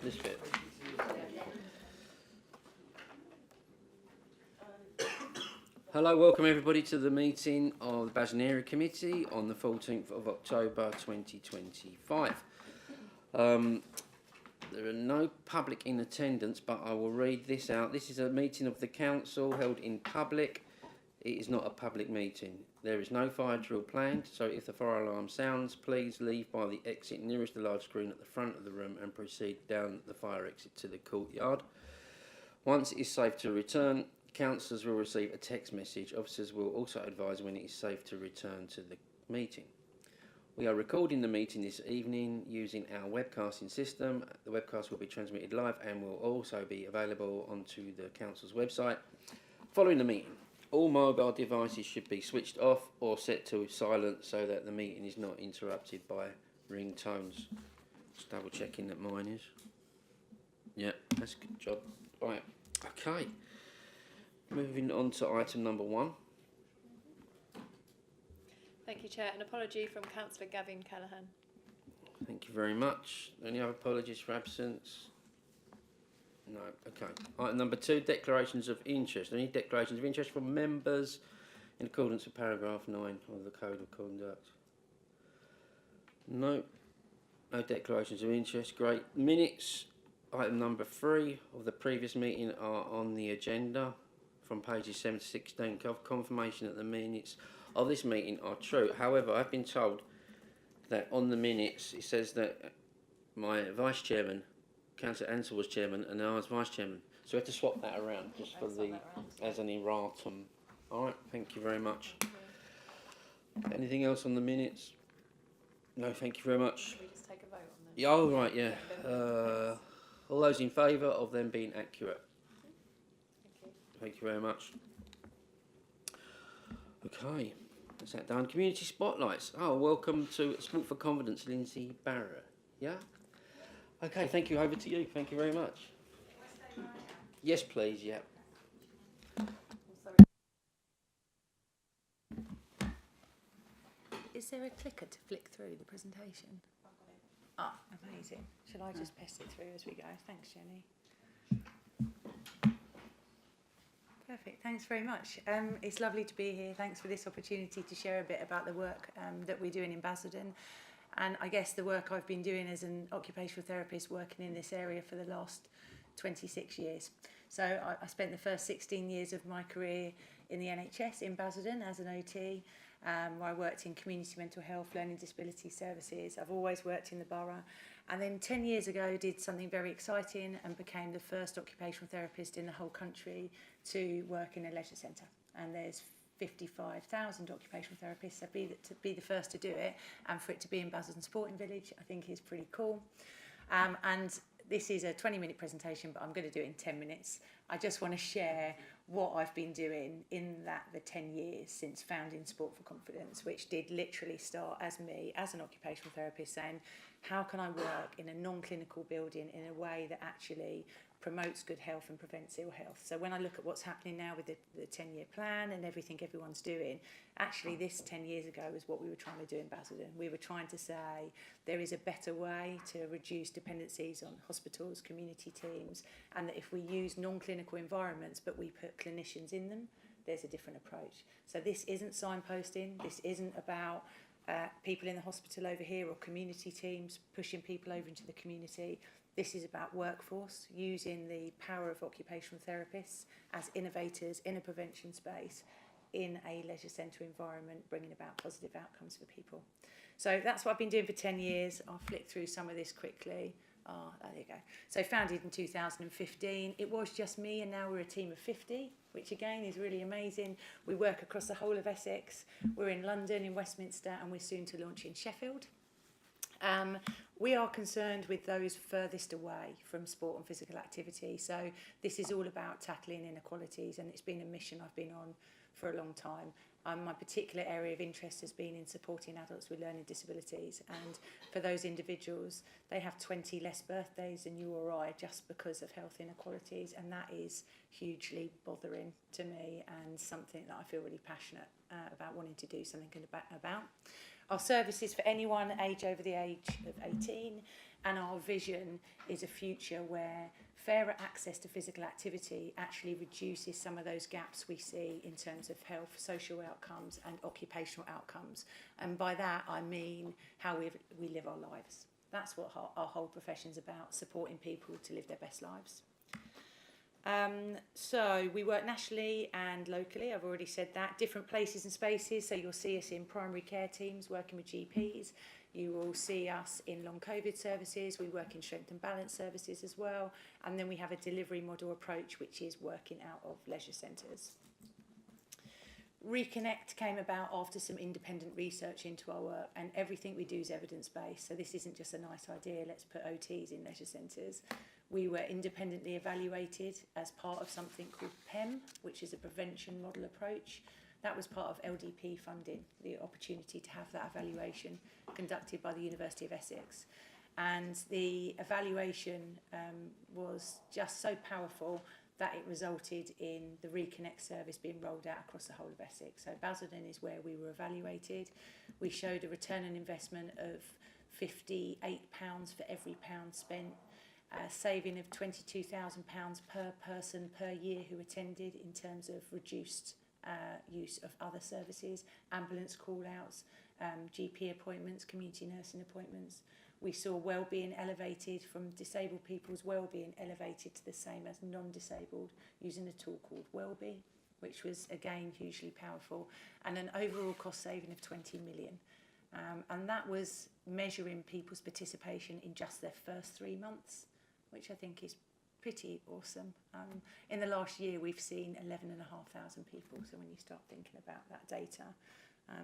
this bit. Hello, welcome everybody to the meeting of the Basildon Area Committee on the 14th of October 2025. There are no public in attendance, but I will read this out. This is a meeting of the council held in public. It is not a public meeting. There is no fire drill planned, so if the fire alarm sounds, please leave by the exit nearest the large screen at the front of the room and proceed down the fire exit to the courtyard. Once it is safe to return, councillors will receive a text message. Officers will also advise when it is safe to return to the meeting. We are recording the meeting this evening using our webcasting system. The webcast will be transmitted live and will also be available onto the council's website. Following the meeting, all mobile devices should be switched off or set to silent so that the meeting is not interrupted by ringtones. Just double checking that mine is. Yeah, that's a good job. Right, okay. Moving on to item number 1. Thank you, Chair. An apology from Councillor Gavin Callaghan. Thank you very much. Any other apologies for absence? No. Okay. Item number 2, declarations of interest. Any declarations of interest from members in accordance with paragraph 9 of the Code of Conduct? No. No declarations of interest. Great. Minutes. Item number 3 of the previous meeting are on the agenda from pages 7 to 16. Confirmation that the minutes of this meeting are true. However, I've been told that on the minutes it says that my vice chairman, Councillor Ansell, was chairman and I was vice chairman. So we have to swap that around just for the as an erratum. All right, thank you very much. Anything else on the minutes? No, thank you very much. Should we just take a vote on them? Yeah, oh, right, yeah. All those in favour of them being accurate? Thank you very much. Okay, that's that done. Community spotlights. Oh, welcome to Sport for Confidence, Lindsay Barrett. Yeah? Okay, thank you. Over to you. Thank you very much. Yes, please, yeah. Is there a clicker to flick through the presentation? Ah, amazing. Shall I just pass it through as we go? Thanks, Jenny. Perfect, thanks very much. It's lovely to be here. Thanks for this opportunity to share a bit about the work that we're doing in Basildon. And I guess the work I've been doing as an occupational therapist working in this area for the last 26 years. So I spent the first 16 years of my career in the NHS in Basildon as an OT. I worked in community mental health, learning disability services. I've always worked in the borough. And then 10 years ago did something very exciting and became the first occupational therapist in the whole country to work in a leisure centre. And there's 55,000 occupational therapists, so to be the first to do it and for it to be in Basildon Sporting Village, I think is pretty cool. And this is a 20-minute presentation, but I'm going to do it in 10 minutes. I just want to share what I've been doing in the 10 years since founding Sport for Confidence, which did literally start as me, as an occupational therapist, saying, how can I work in a non-clinical building in a way that actually promotes good health and prevents ill health? So when I look at what's happening now with the 10-year plan and everything everyone's doing, actually this 10 years ago was what we were trying to do in Basildon. We were trying to say there is a better way to reduce dependencies on hospitals, community teams, and that if we use non-clinical environments but we put clinicians in them, there's a different approach. So this isn't signposting, this isn't about people in the hospital over here or community teams pushing people over into the community. This is about workforce, using the power of occupational therapists as innovators in a prevention space in a leisure centre environment, bringing about positive outcomes for people. So that's what I've been doing for 10 years. I'll flick through some of this quickly. There you go. So founded in 2015. It was just me, and now we're a team of 50, which again is really amazing. We work across the whole of Essex. We're in London, in Westminster, and we're soon to launch in Sheffield. We are concerned with those furthest away from sport and physical activity. So this is all about tackling inequalities, and it's been a mission I've been on for a long time. My particular area of interest has been in supporting adults with learning disabilities, and for those individuals, they have 20 less birthdays than you or I just because of health inequalities, and that is hugely bothering to me and something that I feel really passionate about wanting to do something about. Our service is for anyone over the age of 18, And our vision is a future where fairer access to physical activity actually reduces some of those gaps we see in terms of health, social outcomes and occupational outcomes. And by that I mean how we live our lives. That's what our whole profession's about, supporting people to live their best lives. So we work nationally and locally, I've already said that, different places and spaces, so you'll see us in primary care teams working with GPs, you will see us in long COVID services, we work in strength and balance services as well, and then we have a delivery model approach which is working out of leisure centres. Reconnect came about after some independent research into our work, and everything we do is evidence-based, so this isn't just a nice idea, let's put OTs in leisure centres. We were independently evaluated as part of something called PEM, which is a prevention model approach. That was part of LDP funding, the opportunity to have that evaluation conducted by the University of Essex. And the evaluation was just so powerful that it resulted in the Reconnect service being rolled out across the whole of Essex. So Basildon is where we were evaluated. We showed a return on investment of £58 for every pound spent, a saving of £22,000 per person per year who attended in terms of reduced use of other services, ambulance call-outs, GP appointments, community nursing appointments. We saw wellbeing elevated from disabled people's wellbeing elevated to the same as non-disabled using a tool called Wellbe, which was again hugely powerful, and an overall cost saving of 20 million. And that was measuring people's participation in just their first 3 months, which I think is pretty awesome. In the last year we've seen 11,500 people, so when you start thinking about that data.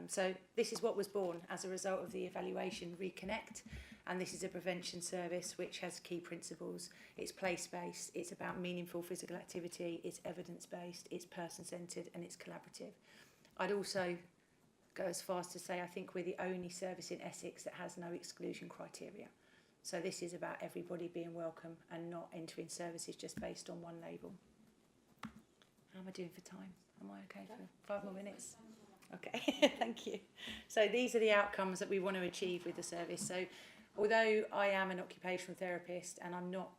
So this is what was born as a result of the evaluation Reconnect, and this is a prevention service which has key principles. It's place-based, it's about meaningful physical activity, it's evidence-based, it's person-centred and it's collaborative. I'd also go as far as to say I think we're the only service in Essex that has no exclusion criteria. So this is about everybody being welcome and not entering services just based on one label. How am I doing for time? Am I okay for 5 more minutes? Okay, thank you. So these are the outcomes that we want to achieve with the service. So although I am an occupational therapist and I'm not,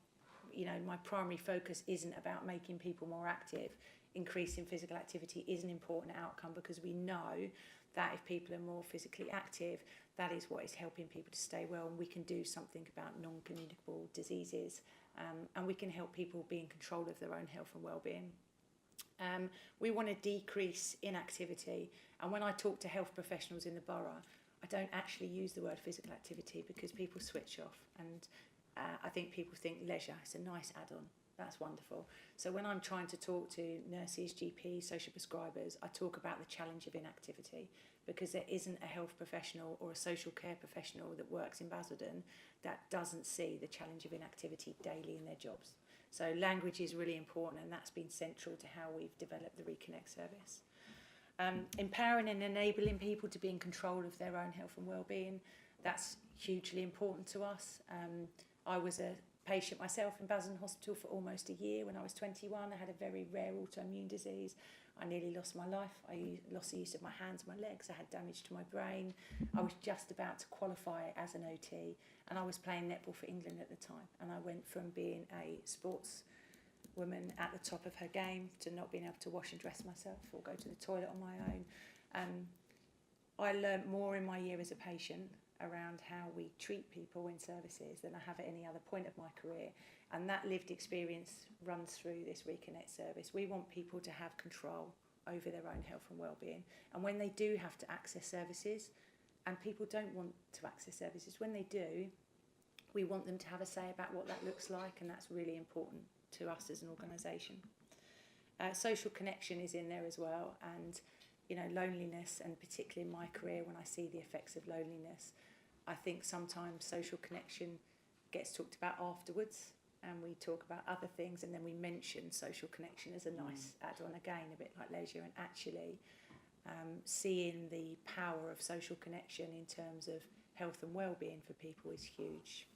my primary focus isn't about making people more active, increasing physical activity is an important outcome because we know that if people are more physically active, that is what is helping people to stay well, and we can do something about non-communicable diseases, and we can help people be in control of their own health and well-being. We want to decrease inactivity, and when I talk to health professionals in the borough, I don't actually use the word physical activity because people switch off, and I think people think leisure, it's a nice add-on. That's wonderful. So when I'm trying to talk to nurses, GPs, social prescribers, I talk about the challenge of inactivity, because there isn't a health professional or a social care professional that works in Basildon that doesn't see the challenge of inactivity daily in their jobs. So language is really important, and that's been central to how we've developed the Reconnect service. Empowering and enabling people to be in control of their own health and well-being, that's hugely important to us. I was a patient myself in Basildon Hospital for almost a year when I was 21. I had a very rare autoimmune disease. I nearly lost my life. I lost the use of my hands, my legs. I had damage to my brain. I was just about to qualify as an OT, and I was playing netball for England at the time. And I went from being a sports woman at the top of her game to not being able to wash and dress myself or go to the toilet on my own. I learnt more in my year as a patient around how we treat people in services than I have at any other point of my career, and that lived experience runs through this Reconnect service. We want people to have control over their own health and well-being, and when they do have to access services, and people don't want to access services, when they do, we want them to have a say about what that looks like, and that's really important to us as an organisation. Social connection is in there as well, and loneliness, and particularly in my career when I see the effects of loneliness, I think sometimes social connection gets talked about afterwards, and we talk about other things, and then we mention social connection as a nice add-on, again a bit like leisure, and actually seeing the power of social connection in terms of health and well-being for people is huge.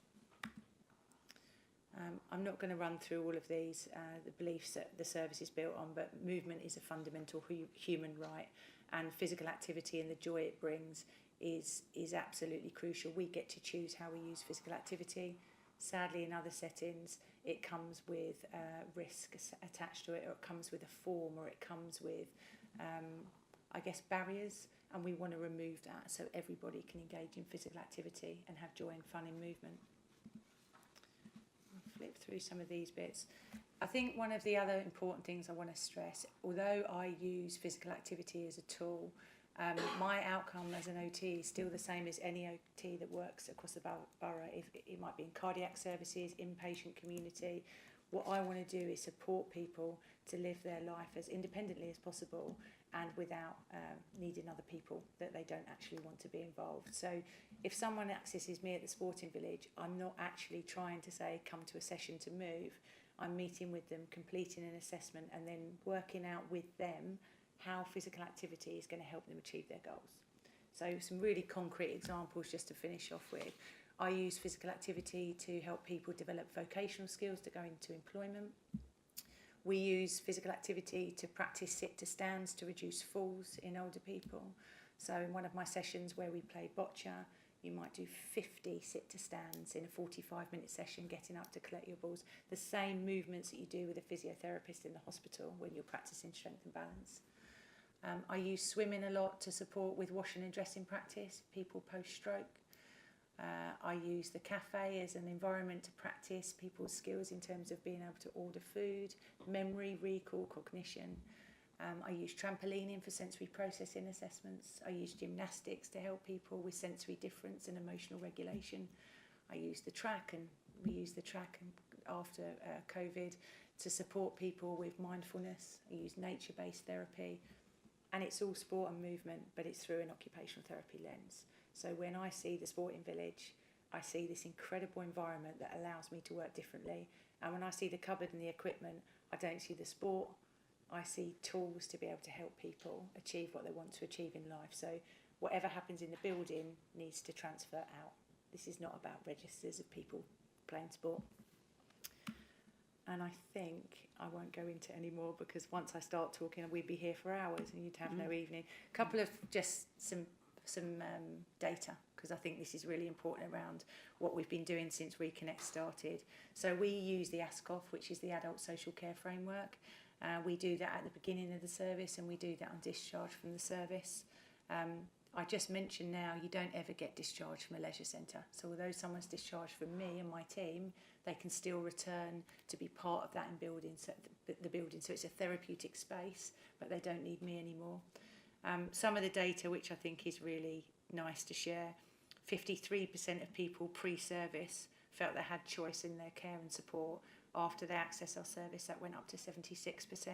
I'm not going to run through all of these, the beliefs that the service is built on, but movement is a fundamental human right, and physical activity and the joy it brings is absolutely crucial. We get to choose how we use physical activity. Sadly, in other settings, it comes with risk attached to it, or it comes with a form, or it comes with, I guess, barriers, and we want to remove that so everybody can engage in physical activity and have joy and fun in movement. I'll flip through some of these bits. I think one of the other important things I want to stress, although I use physical activity as a tool, my outcome as an OT is still the same as any OT that works across the borough. If it might be in cardiac services, inpatient community. What I want to do is support people to live their life as independently as possible and without needing other people that they don't actually want to be involved. So if someone accesses me at the sporting village, I'm not actually trying to say, come to a session to move. I'm meeting with them, completing an assessment, and then working out with them how physical activity is going to help them achieve their goals. So some really concrete examples just to finish off with. I use physical activity to help people develop vocational skills to go into employment. We use physical activity to practice sit to stands to reduce falls in older people. So in one of my sessions where we play boccia, you might do 50 sit to stands in a 45-minute session, getting up to collect your balls. The same movements that you do with a physiotherapist in the hospital when you're practicing strength and balance. I use swimming a lot to support with washing and dressing practice, people post-stroke. I use the cafe as an environment to practice people's skills in terms of being able to order food, memory, recall, cognition. I use trampolining for sensory processing assessments. I use gymnastics to help people with sensory difference and emotional regulation. I use the track, and we use the track after COVID to support people with mindfulness. I use nature-based therapy. And it's all sport and movement, but it's through an occupational therapy lens. So when I see the sporting village, I see this incredible environment that allows me to work differently. And when I see the cupboard and the equipment, I don't see the sport. I see tools to be able to help people achieve what they want to achieve in life. So whatever happens in the building needs to transfer out. This is not about registers of people playing sport. And I think I won't go into any more, because once I start talking, we'd be here for hours and you'd have no evening. A couple of just some data, because I think this is really important around what we've been doing since Reconnect started. So we use the ASCOF, which is the Adult Social Care Framework. We do that at the beginning of the service, and we do that on discharge from the service. I just mentioned now, you don't ever get discharged from a leisure centre. So although someone's discharged from me and my team, they can still return to be part of that in building, so the building. So it's a therapeutic space, but they don't need me anymore. Some of the data, which I think is really nice to share, 53% of people pre-service felt they had choice in their care and support. After they access our service, that went up to 76%.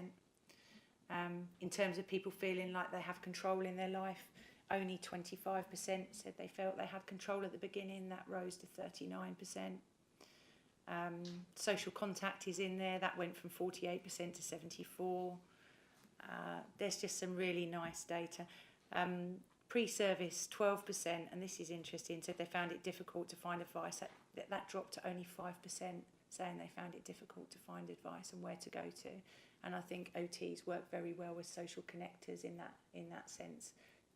In terms of people feeling like they have control in their life, only 25% said they felt they had control at the beginning. That rose to 39%. Social contact is in there. That went from 48% to 74%. There's just some really nice data. Pre-service, 12%, and this is interesting, said they found it difficult to find advice. That dropped to only 5%, saying they found it difficult to find advice and where to go to. And I think OTs work very well with social connectors in that sense,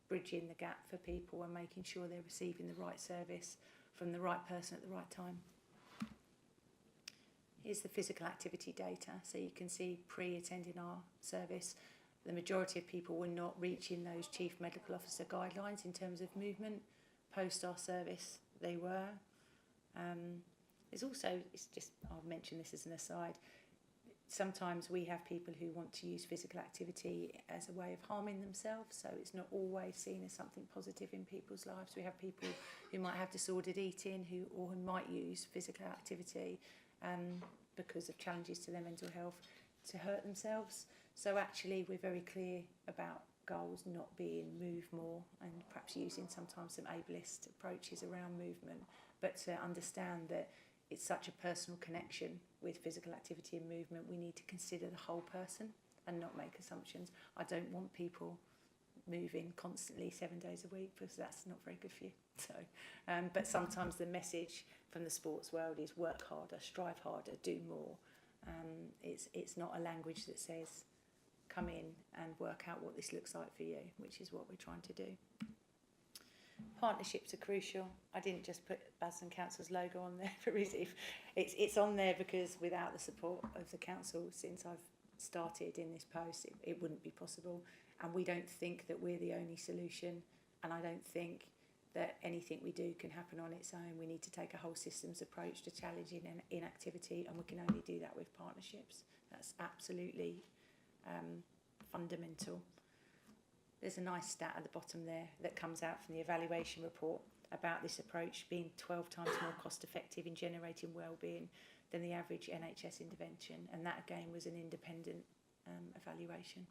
bridging the gap for people and making sure they're receiving the right service from the right person at the right time. Here's the physical activity data. So you can see pre-attending our service, the majority of people were not reaching those chief medical officer guidelines in terms of movement. Post our service, they were. There's also, I'll mention this as an aside, sometimes we have people who want to use physical activity as a way of harming themselves, so it's not always seen as something positive in people's lives. We have people who might have disordered eating who might use physical activity because of challenges to their mental health to hurt themselves. So actually we're very clear about goals not being move more, and perhaps using sometimes some ableist approaches around movement, but to understand that it's such a personal connection with physical activity and movement. We need to consider the whole person and not make assumptions. I don't want people moving constantly 7 days a week, because that's not very good for you. So, but sometimes the message from the sports world is work harder, strive harder, do more. It's not a language that says come in and work out what this looks like for you, which is what we're trying to do. Partnerships are crucial. I didn't just put Basildon Council's logo on there for easy. It's on there because without the support of the council since I've started in this post, it wouldn't be possible. And we don't think that we're the only solution, and I don't think that anything we do can happen on its own. We need to take a whole systems approach to challenging inactivity, and we can only do that with partnerships. That's absolutely fundamental. There's a nice stat at the bottom there that comes out from the evaluation report about this approach being 12 times more cost effective in generating wellbeing than the average NHS intervention, and that again was an independent evaluation.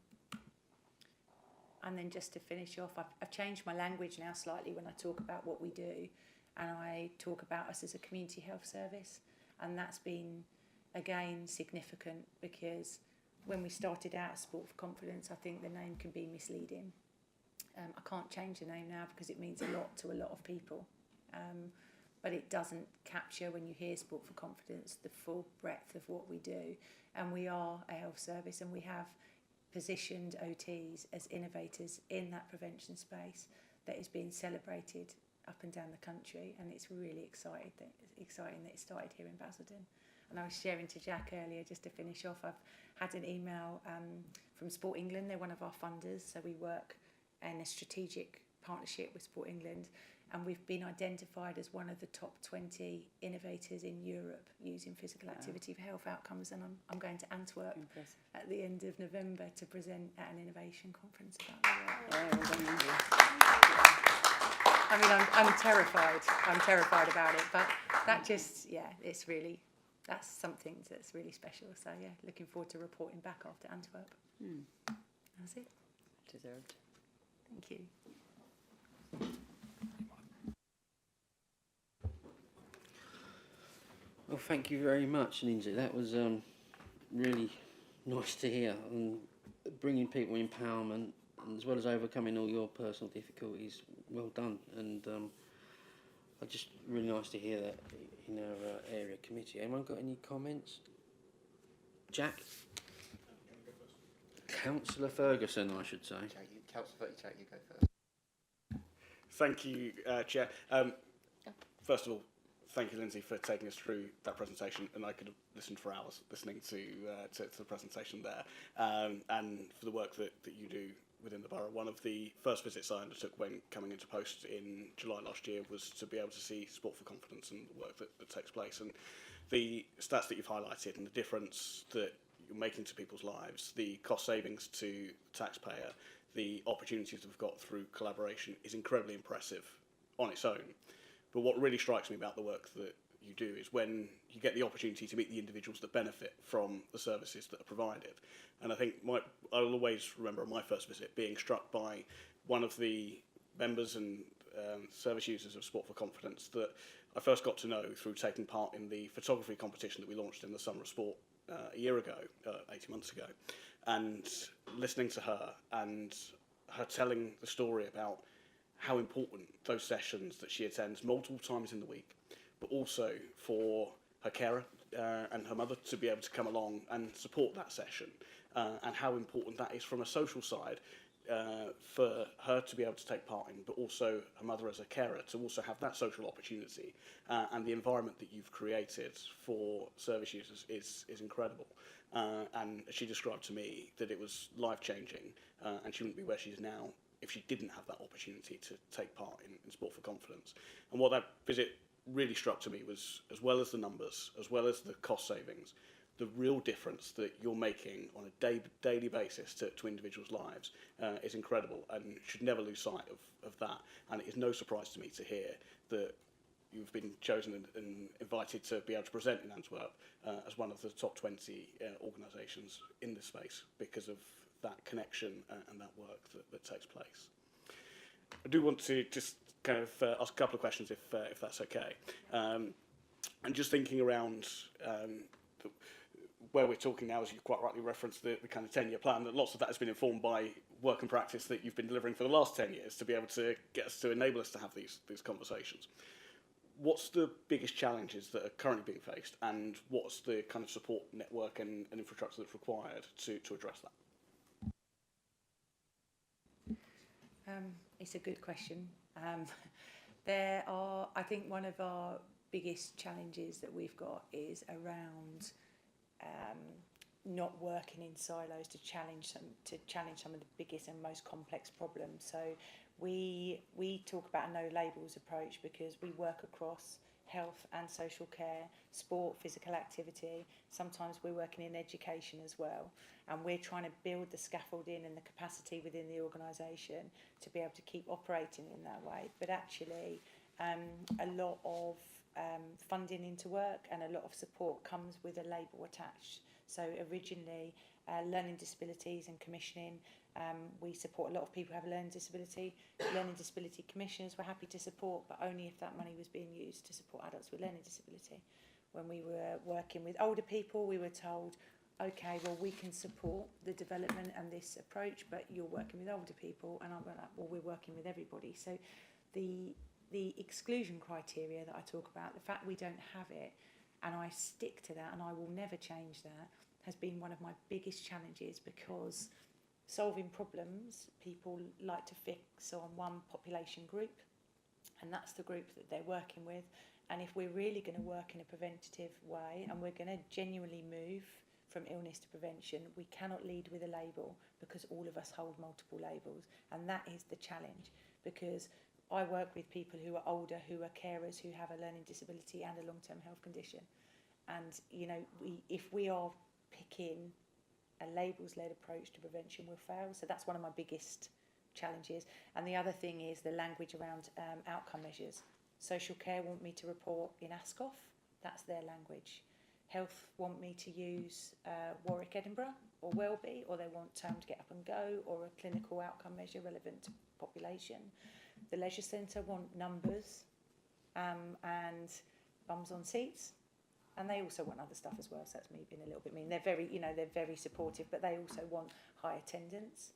And then just to finish off, I've changed my language now slightly when I talk about what we do, and I talk about us as a community health service, and that's been again significant because when we started out as Sport for Confidence, I think the name can be misleading. I can't change the name now because it means a lot to a lot of people, but it doesn't capture, when you hear Sport for Confidence, the full breadth of what we do. And we are a health service, and we have positioned OTs as innovators in that prevention space that is being celebrated up and down the country, and it's really exciting that it started here in Basildon. And I was sharing to Jack earlier, just to finish off, I've had an email from Sport England. They're one of our funders, so we work in a strategic partnership with Sport England, and we've been identified as one of the top 20 innovators in Europe using physical activity for health outcomes, and I'm going to Antwerp at the end of November to present at an innovation conference about the work. I mean, I'm terrified about it, but that just, that's something that's really special. So yeah, looking forward to reporting back after Antwerp. That's it. Deserved. Thank you. Well, thank you very much, Lindsay. That was really nice to hear, and bringing people empowerment, and as well as overcoming all your personal difficulties. Well done, and just really nice to hear that in our area committee. Anyone got any comments? Jack? Councillor Ferguson, I should say. Councillor Jack, you go first. Thank you, Chair. First of all, thank you, Lindsay, for taking us through that presentation, and I could have listened for hours listening to the presentation there, and for the work that you do within the borough. One of the first visits I undertook when coming into post in July last year was to be able to see Sport for Confidence and the work that takes place, and the stats that you've highlighted and the difference that you're making to people's lives, the cost savings to the taxpayer, the opportunities that we've got through collaboration is incredibly impressive on its own. But what really strikes me about the work that you do is when you get the opportunity to meet the individuals that benefit from the services that are provided. And I think I'll always remember on my first visit being struck by one of the members and service users of Sport for Confidence that I first got to know through taking part in the photography competition that we launched in the Summer of Sport a year ago, 18 months ago, and listening to her and her telling the story about how important those sessions that she attends multiple times in the week, but also for her carer and her mother to be able to come along and support that session, and how important that is from a social side for her to be able to take part in, but also her mother as a carer to also have that social opportunity, and the environment that you've created for service users is incredible. And she described to me that it was life-changing, and she wouldn't be where she is now if she didn't have that opportunity to take part in Sport for Confidence. And what that visit really struck to me was, as well as the numbers, as well as the cost savings, the real difference that you're making on a daily basis to individuals' lives is incredible, and should never lose sight of that. And it is no surprise to me to hear that you've been chosen and invited to be able to present in Antwerp as one of the top 20 organisations in this space because of that connection and that work that takes place. I do want to just kind of ask a couple of questions if that's okay. And just thinking around where we're talking now, as you quite rightly referenced, the kind of 10-year plan, that lots of that has been informed by work and practice that you've been delivering for the last 10 years to be able to get us to enable us to have these conversations. What's the biggest challenges that are currently being faced, and what's the kind of support network and infrastructure that's required to address that? It's a good question. I think one of our biggest challenges that we've got is around not working in silos to challenge some of the biggest and most complex problems. So we talk about a no labels approach because we work across health and social care, sport, physical activity. Sometimes we're working in education as well, and we're trying to build the scaffolding and the capacity within the organisation to be able to keep operating in that way. But actually, a lot of funding into work and a lot of support comes with a label attached. So originally, learning disabilities and commissioning, we support a lot of people who have a learning disability. Learning disability commissioners were happy to support, but only if that money was being used to support adults with learning disability. When we were working with older people, we were told, okay, well, we can support the development and this approach, but you're working with older people, and I'm like, well, we're working with everybody. So the exclusion criteria that I talk about, the fact we don't have it, and I stick to that, and I will never change that, has been one of my biggest challenges, because solving problems, people like to fix on one population group, and that's the group that they're working with. And if we're really going to work in a preventative way, and we're going to genuinely move from illness to prevention, we cannot lead with a label, because all of us hold multiple labels, and that is the challenge. Because I work with people who are older, who are carers, who have a learning disability and a long-term health condition, and if we are picking a labels-led approach to prevention, will fail. So that's one of my biggest challenges. And the other thing is the language around outcome measures. Social care want me to report in ASCOF, that's their language. Health want me to use Warwick Edinburgh or Welby, or they want to get up and go, or a clinical outcome measure relevant to population. The leisure centre want numbers and bums on seats. And they also want other stuff as well, so that's me being a little bit mean. They're very supportive, but they also want high attendance.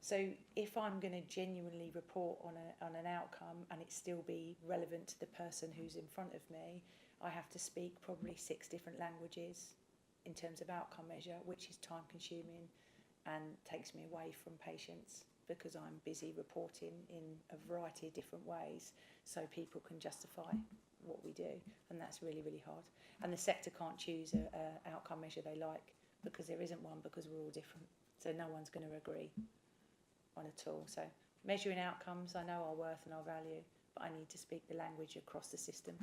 So if I'm going to genuinely report on an outcome and it still be relevant to the person who's in front of me, I have to speak probably 6 different languages in terms of outcome measure, which is time consuming and takes me away from patients, because I'm busy reporting in a variety of different ways so people can justify what we do, and that's really, really hard. And the sector can't choose a outcome measure they like, because there isn't one, because we're all different, so no one's going to agree on it all. So measuring outcomes, I know our worth and our value, but I need to speak the language across the system,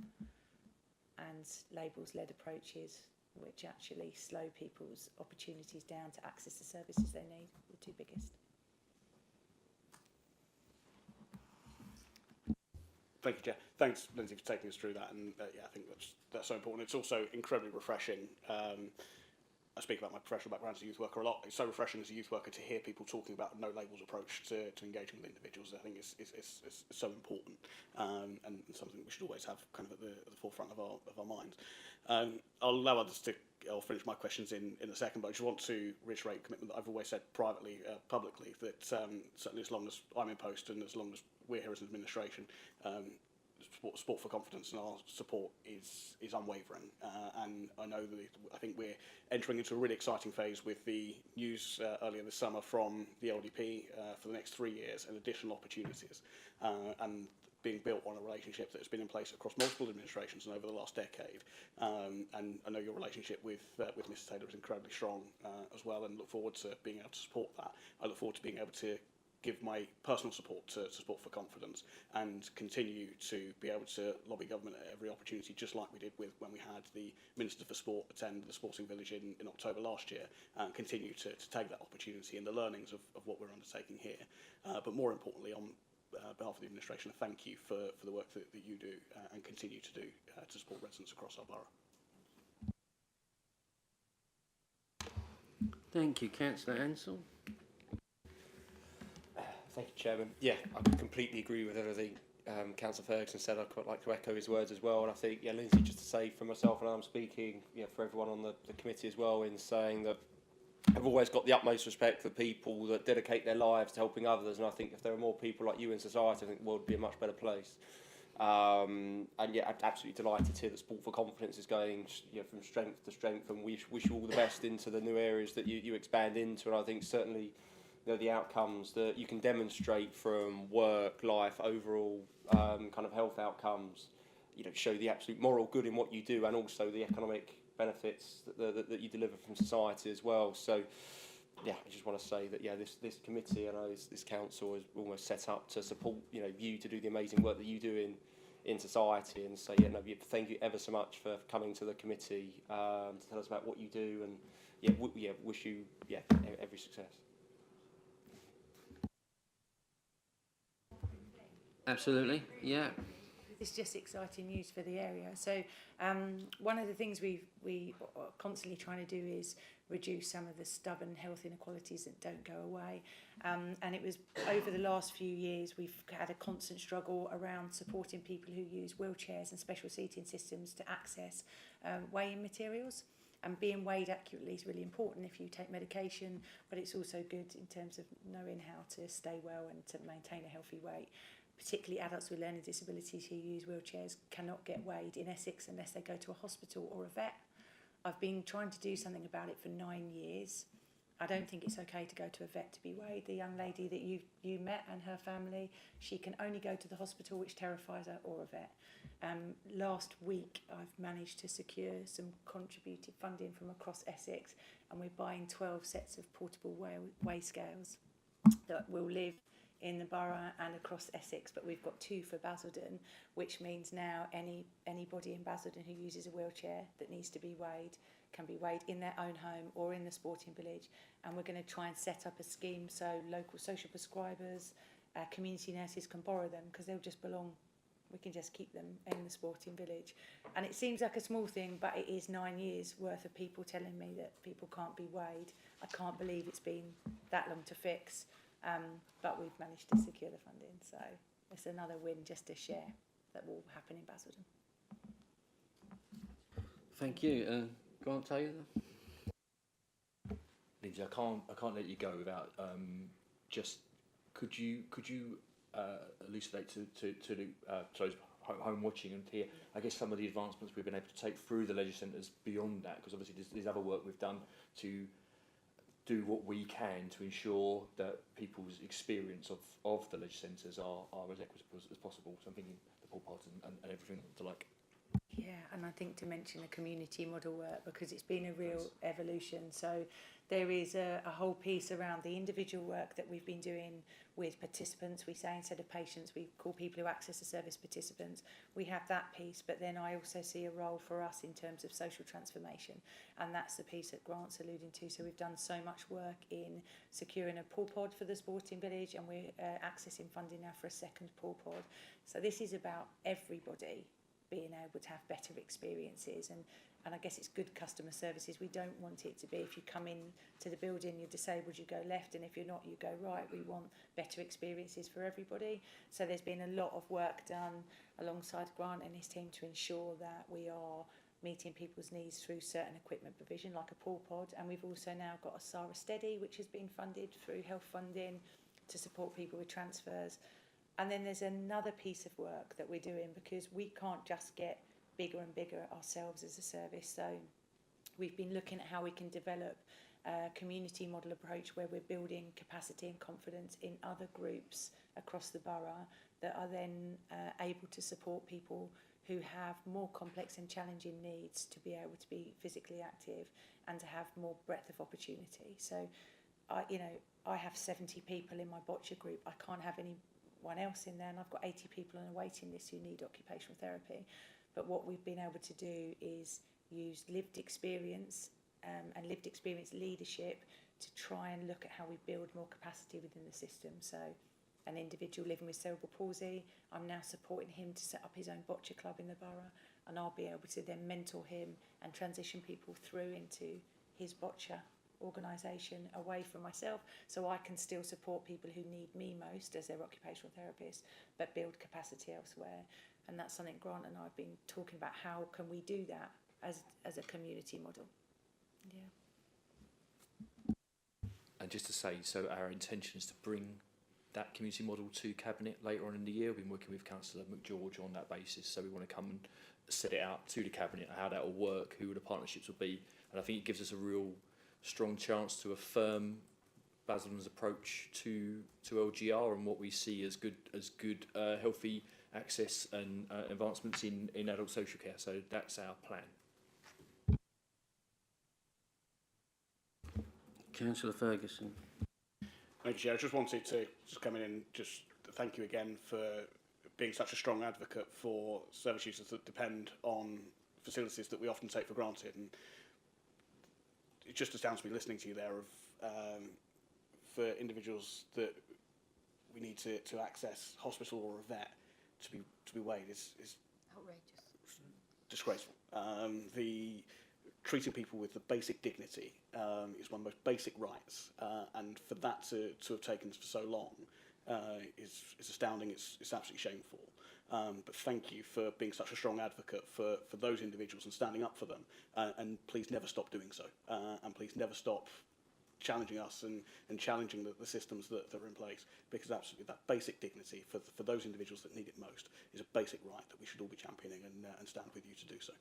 and labels-led approaches which actually slow people's opportunities down to access the services they need, the 2 biggest. Thank you, Chair. Thanks, Lindsay, for taking us through that. And yeah, I think that's so important. It's also incredibly refreshing. I speak about my professional background as a youth worker a lot. It's so refreshing as a youth worker to hear people talking about a no labels approach to engaging with individuals. I think it's so important, and something we should always have kind of at the forefront of our minds. I'll allow others to. I'll finish my questions in a second, but I just want to reiterate a commitment that I've always said privately, publicly, that certainly as long as I'm in post and as long as we're here as an administration, sport for confidence and our support is unwavering. And I think we're entering into a really exciting phase with the news earlier this summer from the LDP for the next 3 years, and additional opportunities, and being built on a relationship that has been in place across multiple administrations and over the last decade. And I know your relationship with Mrs Taylor is incredibly strong as well, and look forward to being able to support that. I look forward to being able to give my personal support to Sport for Confidence, and continue to be able to lobby government at every opportunity, just like we did when we had the Minister for Sport attend the Sporting Village in October last year, and continue to take that opportunity and the learnings of what we're undertaking here. But more importantly, on behalf of the administration, I thank you for the work that you do and continue to do to support residents across our borough. Thank you, Councillor Ansell. Thank you, Chairman. Yeah, I completely agree with everything Councillor Ferguson said. I'd quite like to echo his words as well. And I think, yeah, Lindsay, just to say for myself, and I'm speaking for everyone on the committee as well, in saying that I've always got the utmost respect for people that dedicate their lives to helping others. And I think if there are more people like you in society, I think the world would be a much better place. And yeah, I'm absolutely delighted to hear that Sport for Confidence is going from strength to strength, and wish you all the best into the new areas that you expand into. And I think certainly the outcomes that you can demonstrate from work, life, overall kind of health outcomes, show the absolute moral good in what you do, and also the economic benefits that you deliver from society as well. So, yeah, I just want to say that, this committee, I know this council is almost set up to support, you to do the amazing work that you do in society, and so, thank you ever so much for coming to the committee to tell us about what you do, and wish you every success. Absolutely, yeah. It's just exciting news for the area. So one of the things we are constantly trying to do is reduce some of the stubborn health inequalities that don't go away. And it was over the last few years we've had a constant struggle around supporting people who use wheelchairs and special seating systems to access weighing materials. And being weighed accurately is really important if you take medication, but it's also good in terms of knowing how to stay well and to maintain a healthy weight. Particularly adults with learning disabilities who use wheelchairs cannot get weighed in Essex unless they go to a hospital or a vet. I've been trying to do something about it for 9 years. I don't think it's okay to go to a vet to be weighed. The young lady that you met and her family, she can only go to the hospital, which terrifies her, or a vet. Last week I've managed to secure some contributed funding from across Essex, and we're buying 12 sets of portable weigh scales that will live in the borough and across Essex, but we've got 2 for Basildon, which means now anybody in Basildon who uses a wheelchair that needs to be weighed can be weighed in their own home or in the sporting village. And we're going to try and set up a scheme so local social prescribers, community nurses can borrow them, because they'll just belong, we can just keep them in the sporting village. And it seems like a small thing, but it is 9 years worth of people telling me that people can't be weighed. I can't believe it's been that long to fix. But we've managed to secure the funding, so it's another win just to share that will happen in Basildon. Thank you. Grant Taylor? Lindsay, I can't let you go without just could you elucidate to those home watching and hear, I guess, some of the advancements we've been able to take through the leisure centres beyond that, because obviously there's other work we've done to do what we can to ensure that people's experience of the leisure centres are as equitable as possible. So I'm thinking the pool parts and everything to like. Yeah, and I think to mention the community model work, because it's been a real evolution. So there is a whole piece around the individual work that we've been doing with participants. We say instead of patients, we call people who access the service participants. We have that piece, but then I also see a role for us in terms of social transformation, and that's the piece that Grant's alluding to. So we've done so much work in securing a pool pod for the sporting village, and we're accessing funding now for a second pool pod. So this is about everybody being able to have better experiences, and I guess it's good customer services. We don't want it to be, if you come in to the building, you're disabled, you go left, and if you're not, you go right. We want better experiences for everybody. So there's been a lot of work done alongside Grant and his team to ensure that we are meeting people's needs through certain equipment provision, like a pool pod, and we've also now got a Sarah Steady, which has been funded through health funding to support people with transfers. And then there's another piece of work that we're doing, because we can't just get bigger and bigger ourselves as a service. So we've been looking at how we can develop a community model approach where we're building capacity and confidence in other groups across the borough that are then able to support people who have more complex and challenging needs to be able to be physically active and to have more breadth of opportunity. So I have 70 people in my boccia group. I can't have anyone else in there, and I've got 80 people on a waiting list who need occupational therapy. But what we've been able to do is use lived experience and lived experience leadership to try and look at how we build more capacity within the system. So an individual living with cerebral palsy, I'm now supporting him to set up his own boccia club in the borough, and I'll be able to then mentor him and transition people through into his boccia organisation away from myself, so I can still support people who need me most as their occupational therapist, but build capacity elsewhere. And that's something Grant and I have been talking about. How can we do that as a community model? Yeah. And just to say, so our intention is to bring that community model to Cabinet later on in the year. We've been working with Councillor McGeorge on that basis, so we want to come and set it out to the Cabinet, how that will work, who the partnerships will be, and I think it gives us a real strong chance to affirm Basildon's approach to LGR and what we see as good healthy access and advancements in adult social care. So that's our plan. Councillor Ferguson. Thank you, Chair. I just wanted to come in and just thank you again for being such a strong advocate for service users that depend on facilities that we often take for granted. And it just astounds me listening to you there of for individuals that we need to access hospital or a vet to be weighed is Outrageous. disgraceful. The treating people with the basic dignity is one of the most basic rights, and for that to have taken for so long is astounding. It's absolutely shameful. But thank you for being such a strong advocate for those individuals and standing up for them. And please never stop doing so. And please never stop challenging us and challenging the systems that are in place, because absolutely that basic dignity for those individuals that need it most is a basic right that we should all be championing and stand with you to do so.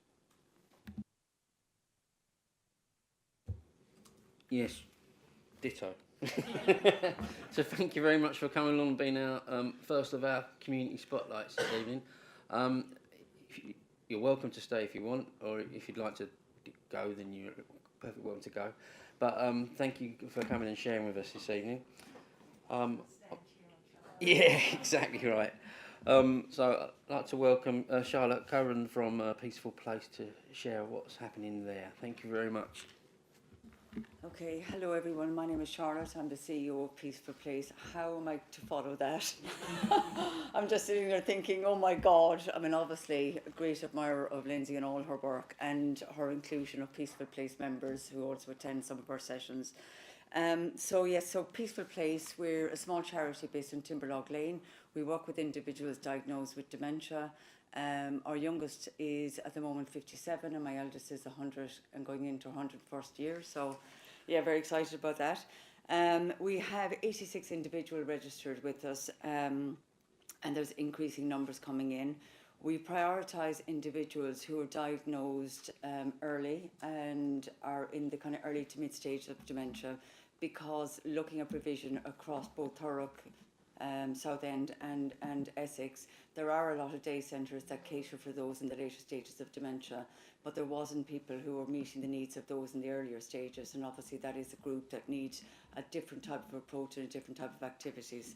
Yes, ditto. So thank you very much for coming along and being our first of our community spotlights this evening. You're welcome to stay if you want, or if you'd like to go, then you're perfectly welcome to go. But thank you for coming and sharing with us this evening. Yeah, exactly right. So I'd like to welcome Charlotte Curran from Peaceful Place to share what's happening there. Thank you very much. Okay, hello everyone. My name is Charlotte. I'm the CEO of Peaceful Place. How am I to follow that? I'm just sitting there thinking, oh my God. I mean, obviously, a great admirer of Lindsay and all her work and her inclusion of Peaceful Place members who also attend some of our sessions. So Peaceful Place, we're a small charity based in Timberlog Lane. We work with individuals diagnosed with dementia. Our youngest is at the moment 57 and my eldest is 100 and going into her 101st year. So yeah, very excited about that. We have 86 individuals registered with us and there's increasing numbers coming in. We prioritise individuals who are diagnosed early and are in the kind of early to mid stage of dementia, because looking at provision across both Thurrock, Southend and Essex, there are a lot of day centres that cater for those in the later stages of dementia, but there wasn't people who were meeting the needs of those in the earlier stages, and obviously that is a group that needs a different type of approach and a different type of activities.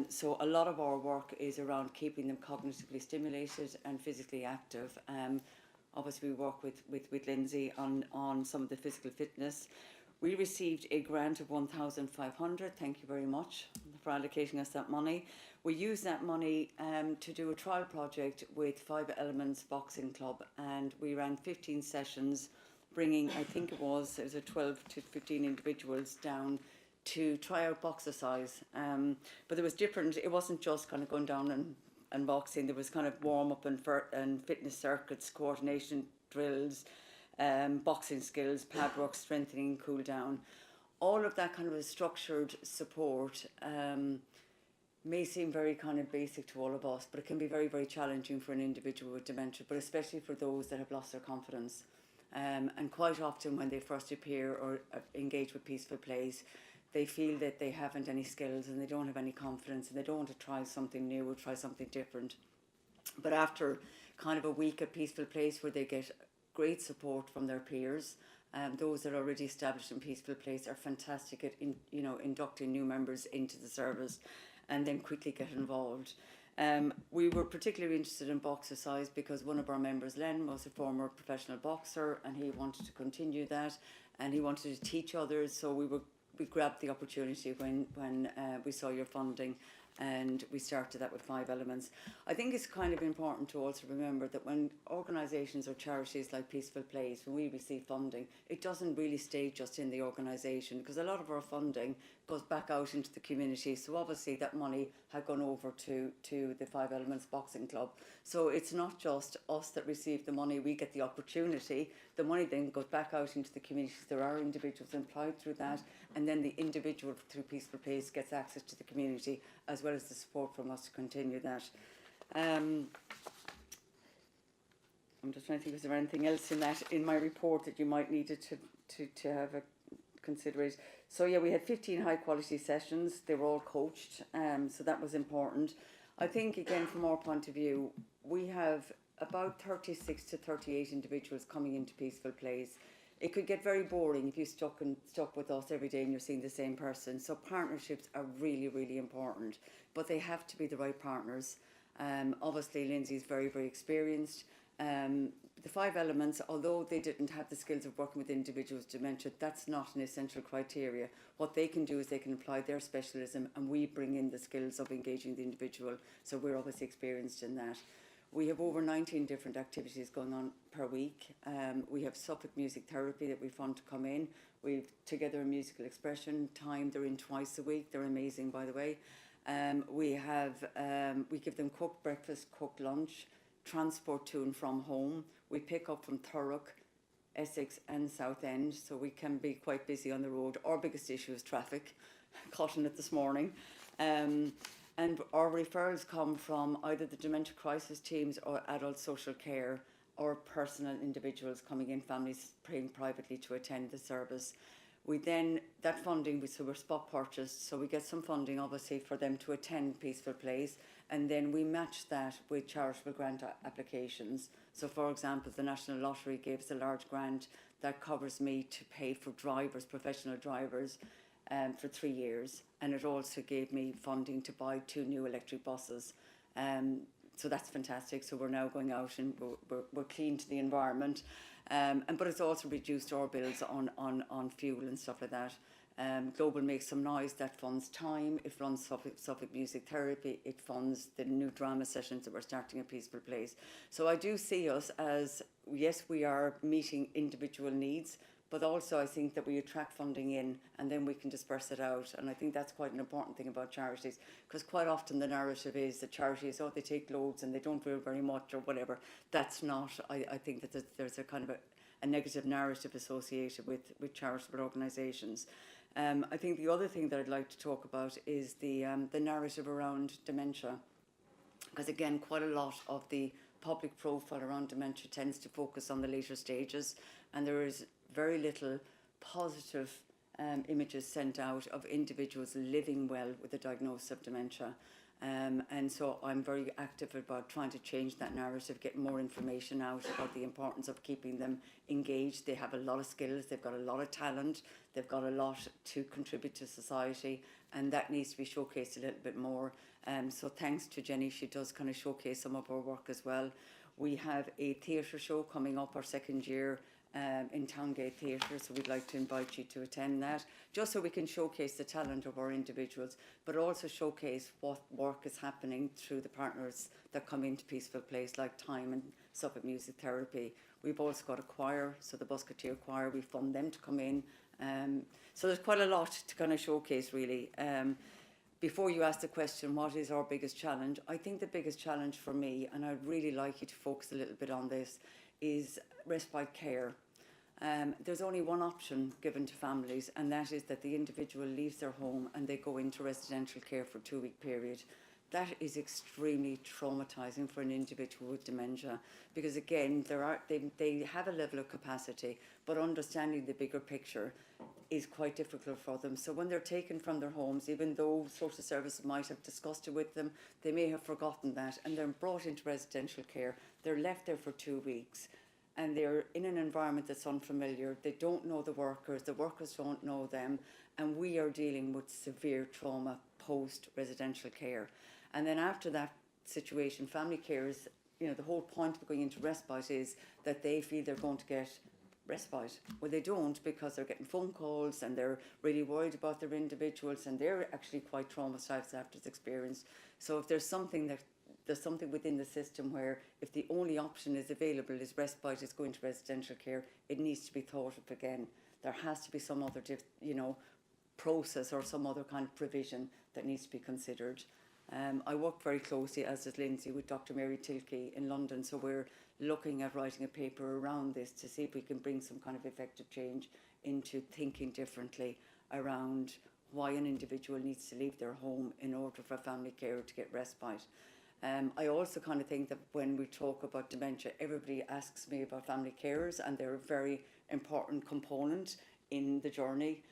So a lot of our work is around keeping them cognitively stimulated and physically active. Obviously we work with Lindsay on some of the physical fitness. We received a grant of 1,500. Thank you very much for allocating us that money. We used that money to do a trial project with 5 Elements Boxing Club, and we ran 15 sessions, bringing, I think it was a 12 to 15 individuals down to try out boxercise. But there was different, it wasn't just kind of going down and boxing. There was kind of warm up and fitness circuits, coordination drills, boxing skills, pad work, strengthening, cool down. All of that kind of a structured support may seem very kind of basic to all of us, but it can be very, very challenging for an individual with dementia, but especially for those that have lost their confidence. And quite often when they first appear or engage with Peaceful Place, they feel that they haven't any skills and they don't have any confidence and they don't want to try something new or try something different. But after kind of a week at Peaceful Place where they get great support from their peers, those that are already established in Peaceful Place are fantastic at inducting new members into the service and then quickly get involved. We were particularly interested in boxercise because one of our members, Len, was a former professional boxer and he wanted to continue that and he wanted to teach others, so we grabbed the opportunity when we saw your funding and we started that with 5 Elements. I think it's kind of important to also remember that when organisations or charities like Peaceful Place, when we receive funding, it doesn't really stay just in the organisation, because a lot of our funding goes back out into the community. So obviously that money had gone over to the 5 Elements Boxing Club. So it's not just us that receive the money, we get the opportunity. The money then goes back out into the community. There are individuals employed through that, and then the individual through Peaceful Place gets access to the community as well as the support from us to continue that. I'm just trying to think, is there anything else in my report that you might need to have a consideration? So yeah, we had 15 high quality sessions. They were all coached, so that was important. I think again, from our point of view, we have about 36 to 38 individuals coming into Peaceful Place. It could get very boring if you stuck with us every day and you're seeing the same person. So partnerships are really, really important, but they have to be the right partners. Obviously, Lindsay's very, very experienced. The 5 elements, although they didn't have the skills of working with individuals with dementia, that's not an essential criteria. What they can do is they can apply their specialism, and we bring in the skills of engaging the individual. So we're obviously experienced in that. We have over 19 different activities going on per week. We have Suffolk music therapy that we fund to come in. We've Together Musical Expression time. They're in twice a week. They're amazing, by the way. We give them cooked breakfast, cooked lunch, transport to and from home. We pick up from Thurrock, Essex and Southend, so we can be quite busy on the road. Our biggest issue is traffic, caught in it this morning. And our referrals come from either the dementia crisis teams or adult social care, or personal individuals coming in, families paying privately to attend the service. We then, that funding, so we're spot purchased, so we get some funding obviously for them to attend Peaceful Place, and then we match that with charitable grant applications. So for example, the National Lottery gave us a large grant that covers me to pay for drivers, professional drivers, for 3 years, and it also gave me funding to buy 2 new electric buses. So that's fantastic. So we're now going out and we're clean to the environment. But it's also reduced our bills on fuel and stuff like that. Global Makes Some Noise, that funds time. It runs Suffolk Music Therapy. It funds the new drama sessions that we're starting at Peaceful Place. So I do see us as, yes, we are meeting individual needs, but also I think that we attract funding in and then we can disperse it out. And I think that's quite an important thing about charities, because quite often the narrative is that charities, oh, they take loads and they don't do very much or whatever. That's not, I think that there's a kind of a negative narrative associated with charitable organisations. I think the other thing that I'd like to talk about is the narrative around dementia, because again, quite a lot of the public profile around dementia tends to focus on the later stages, and there is very little positive images sent out of individuals living well with a diagnosis of dementia. And so I'm very active about trying to change that narrative, get more information out about the importance of keeping them engaged. They have a lot of skills, they've got a lot of talent, they've got a lot to contribute to society, and that needs to be showcased a little bit more. So thanks to Jenny, she does kind of showcase some of our work as well. We have a theatre show coming up, our second year, in Towngate Theatre, so we'd like to invite you to attend that, just so we can showcase the talent of our individuals, but also showcase what work is happening through the partners that come into Peaceful Place, like Time and Suffolk Music Therapy. We've also got a choir, so the Busketeer Choir, we fund them to come in. So there's quite a lot to kind of showcase, really. Before you ask the question, what is our biggest challenge? I think the biggest challenge for me, and I'd really like you to focus a little bit on this, is respite care. There's only one option given to families, and that is that the individual leaves their home and they go into residential care for a 2-week period. That is extremely traumatising for an individual with dementia, because again, they have a level of capacity, but understanding the bigger picture is quite difficult for them. So when they're taken from their homes, even though social services might have discussed it with them, they may have forgotten that, and they're brought into residential care. They're left there for 2 weeks, and they're in an environment that's unfamiliar. They don't know the workers don't know them, and we are dealing with severe trauma post-residential care. And then after that situation, family carers, the whole point of going into respite is that they feel they're going to get respite. Well, they don't, because they're getting phone calls and they're really worried about their individuals, and they're actually quite traumatized after this experience. So if there's something within the system where if the only option is available is respite, is going to residential care, it needs to be thought of again. There has to be some other process or some other kind of provision that needs to be considered. I work very closely, as does Lindsay, with Dr. Mary Tilkey in London, so we're looking at writing a paper around this to see if we can bring some kind of effective change into thinking differently around why an individual needs to leave their home in order for a family carer to get respite. I also kind of think that when we talk about dementia, everybody asks me about family carers, and they're a very important component in the journey.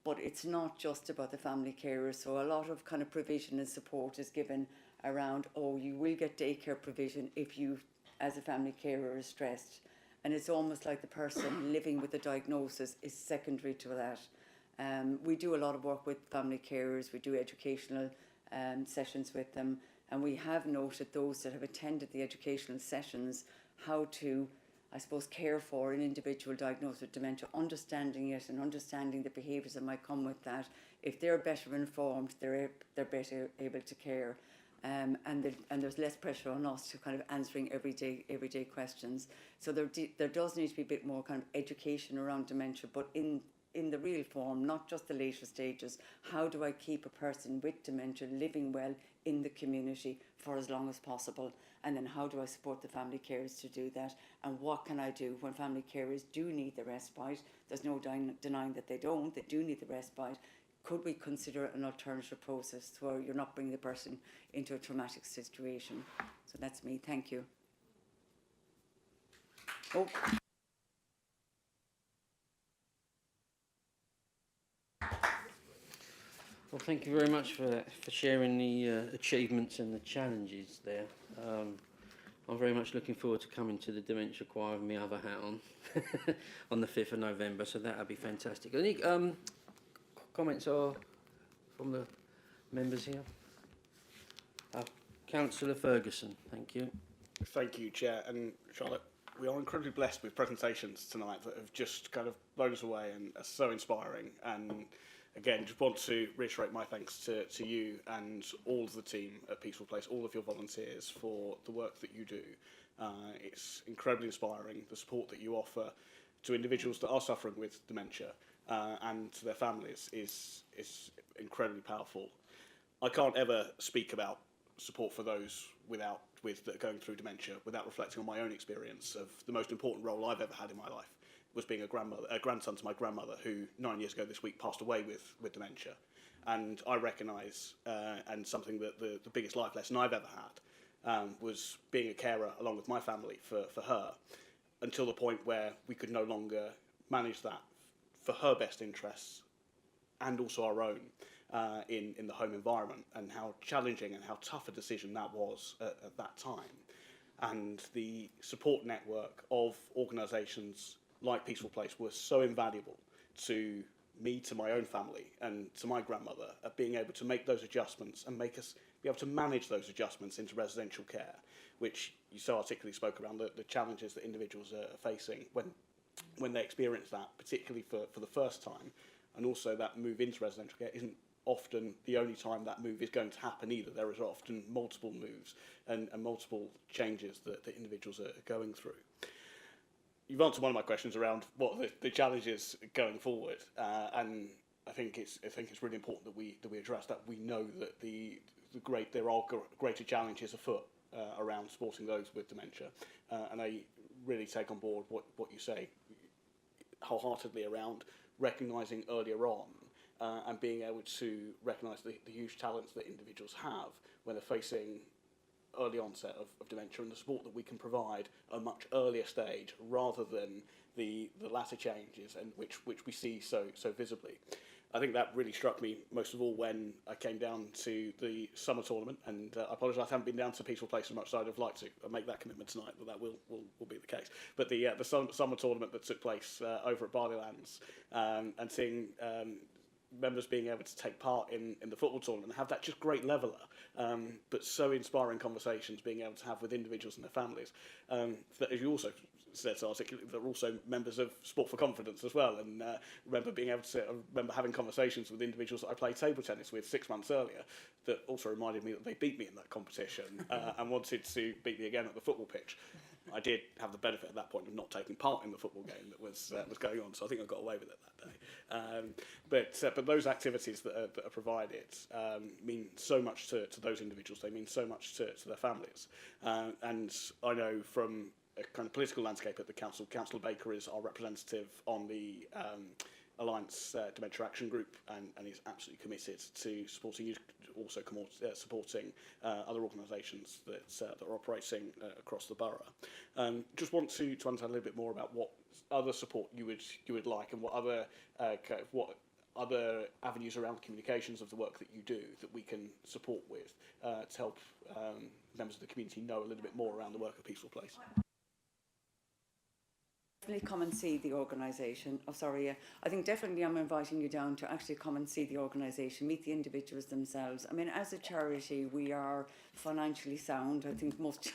but it's not just about the family carers. So a lot of kind of provision and support is given around, oh, you will get daycare provision if you, as a family carer, is stressed. And it's almost like the person living with the diagnosis is secondary to that. We do a lot of work with family carers. We do educational sessions with them. And we have noted those that have attended the educational sessions how to, I suppose, care for an individual diagnosed with dementia, understanding it and understanding the behaviours that might come with that. If they're better informed, they're better able to care. And there's less pressure on us to kind of answering everyday questions. So there does need to be a bit more kind of education around dementia, but in the real form, not just the later stages. How do I keep a person with dementia living well in the community for as long as possible? And then how do I support the family carers to do that? And what can I do when family carers do need the respite? There's no denying that they don't. They do need the respite. Could we consider an alternative process where you're not bringing the person into a traumatic situation? So that's me. Thank you. Oh. Well, thank you very much for sharing the achievements and the challenges there. I'm very much looking forward to coming to the Dementia Choir with my other hat on the 5th of November, so that'll be fantastic. Any comments are from the members here? Councillor Ferguson, thank you. Thank you, Chair. And Charlotte, we are incredibly blessed with presentations tonight that have just kind of blown us away and are so inspiring. And again, just want to reiterate my thanks to you and all of the team at Peaceful Place, all of your volunteers for the work that you do. It's incredibly inspiring, the support that you offer to individuals that are suffering with dementia and to their families is incredibly powerful. I can't ever speak about support for those that are going through dementia without reflecting on my own experience of the most important role I've ever had in my life was being a grandson to my grandmother, who 9 years ago this week passed away with dementia. And I recognise, and something that the biggest life lesson I've ever had was being a carer along with my family for her, until the point where we could no longer manage that for her best interests and also our own in the home environment, and how challenging and how tough a decision that was at that time. And the support network of organisations like Peaceful Place was so invaluable to me, to my own family, and to my grandmother, at being able to make those adjustments and make us be able to manage those adjustments into residential care, which you so articulately spoke around the challenges that individuals are facing when they experience that, particularly for the first time. And also that move into residential care isn't often the only time that move is going to happen either. There is often multiple moves and multiple changes that individuals are going through. You've answered one of my questions around what the challenges going forward, and I think it's really important that we address that. We know that there are greater challenges afoot around supporting those with dementia, and I really take on board what you say wholeheartedly around recognising earlier on and being able to recognise the huge talents that individuals have when they're facing early onset of dementia, and the support that we can provide at a much earlier stage rather than the latter changes, and which we see so visibly. I think that really struck me most of all when I came down to the summer tournament, and I apologise I haven't been down to Peaceful Place as much as I'd have liked to. I'll make that commitment tonight, but that will be the case. But the summer tournament that took place over at Barleylands, and seeing members being able to take part in the football tournament and have that just great leveller, but so inspiring conversations being able to have with individuals and their families. That, as you also said so articulately, they're also members of Sport for Confidence as well, and remember having conversations with individuals that I played table tennis with 6 months earlier that also reminded me that they beat me in that competition and wanted to beat me again at the football pitch. I did have the benefit at that point of not taking part in the football game that was going on, so I think I got away with it that day. But those activities that are provided mean so much to those individuals. They mean so much to their families. And I know from a kind of political landscape at the council, Councillor Baker is our representative on the Alliance Dementia Action Group, and is absolutely committed to supporting you, also supporting other organisations that are operating across the borough. Just want to understand a little bit more about what other support you would like, and what other what other avenues around communications of the work that you do that we can support with to help members of the community know a little bit more around the work of Peaceful Place? Definitely come and see the organisation. Oh, sorry, yeah. I think definitely I'm inviting you down to actually come and see the organisation, meet the individuals themselves. I mean, as a charity, we are financially sound. I think most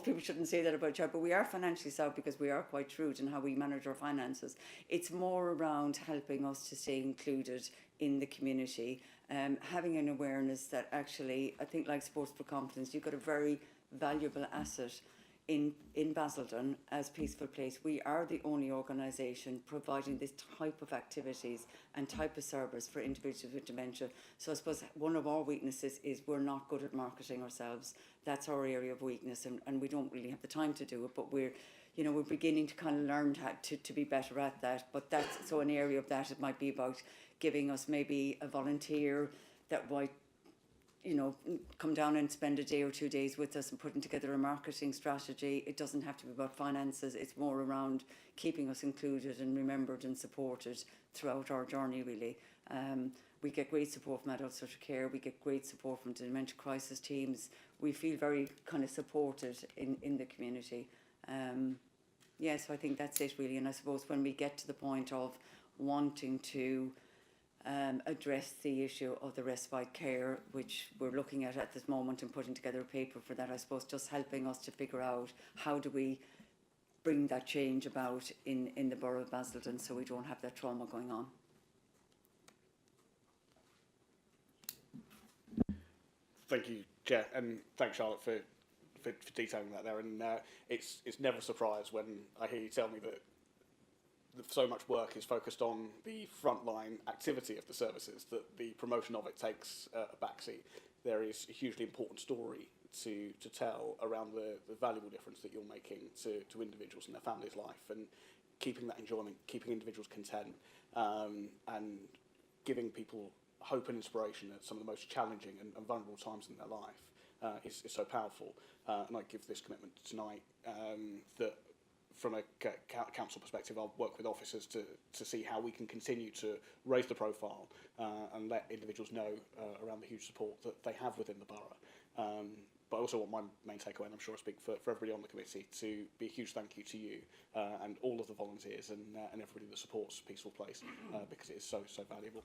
people shouldn't say that about charity, but we are financially sound because we are quite shrewd in how we manage our finances. It's more around helping us to stay included in the community, having an awareness that actually, I think like Sports for Confidence, you've got a very valuable asset in Basildon as Peaceful Place. We are the only organisation providing this type of activities and type of service for individuals with dementia. So I suppose one of our weaknesses is we're not good at marketing ourselves. That's our area of weakness, and we don't really have the time to do it, but we're beginning to kind of learn how to be better at that. But that's, so an area of that, it might be about giving us maybe a volunteer that might come down and spend a day or 2 days with us and putting together a marketing strategy. It doesn't have to be about finances. It's more around keeping us included and remembered and supported throughout our journey, really. We get great support from adult social care. We get great support from the dementia crisis teams. We feel very kind of supported in the community. So I think that's it, really. And I suppose when we get to the point of wanting to address the issue of the respite care, which we're looking at this moment and putting together a paper for that, I suppose just helping us to figure out how do we bring that change about in the borough of Basildon so we don't have that trauma going on. Thank you, Chair, and thanks, Charlotte, for detailing that there. And it's never a surprise when I hear you tell me that so much work is focused on the frontline activity of the services that the promotion of it takes a backseat. There is a hugely important story to tell around the valuable difference that you're making to individuals and their families' life, and keeping that enjoyment, keeping individuals content, and giving people hope and inspiration at some of the most challenging and vulnerable times in their life is so powerful. And I give this commitment tonight that from a council perspective, I'll work with officers to see how we can continue to raise the profile and let individuals know around the huge support that they have within the borough. But I also want my main takeaway, and I'm sure I speak for everybody on the committee, to be a huge thank you to you and all of the volunteers and everybody that supports Peaceful Place because it is so valuable.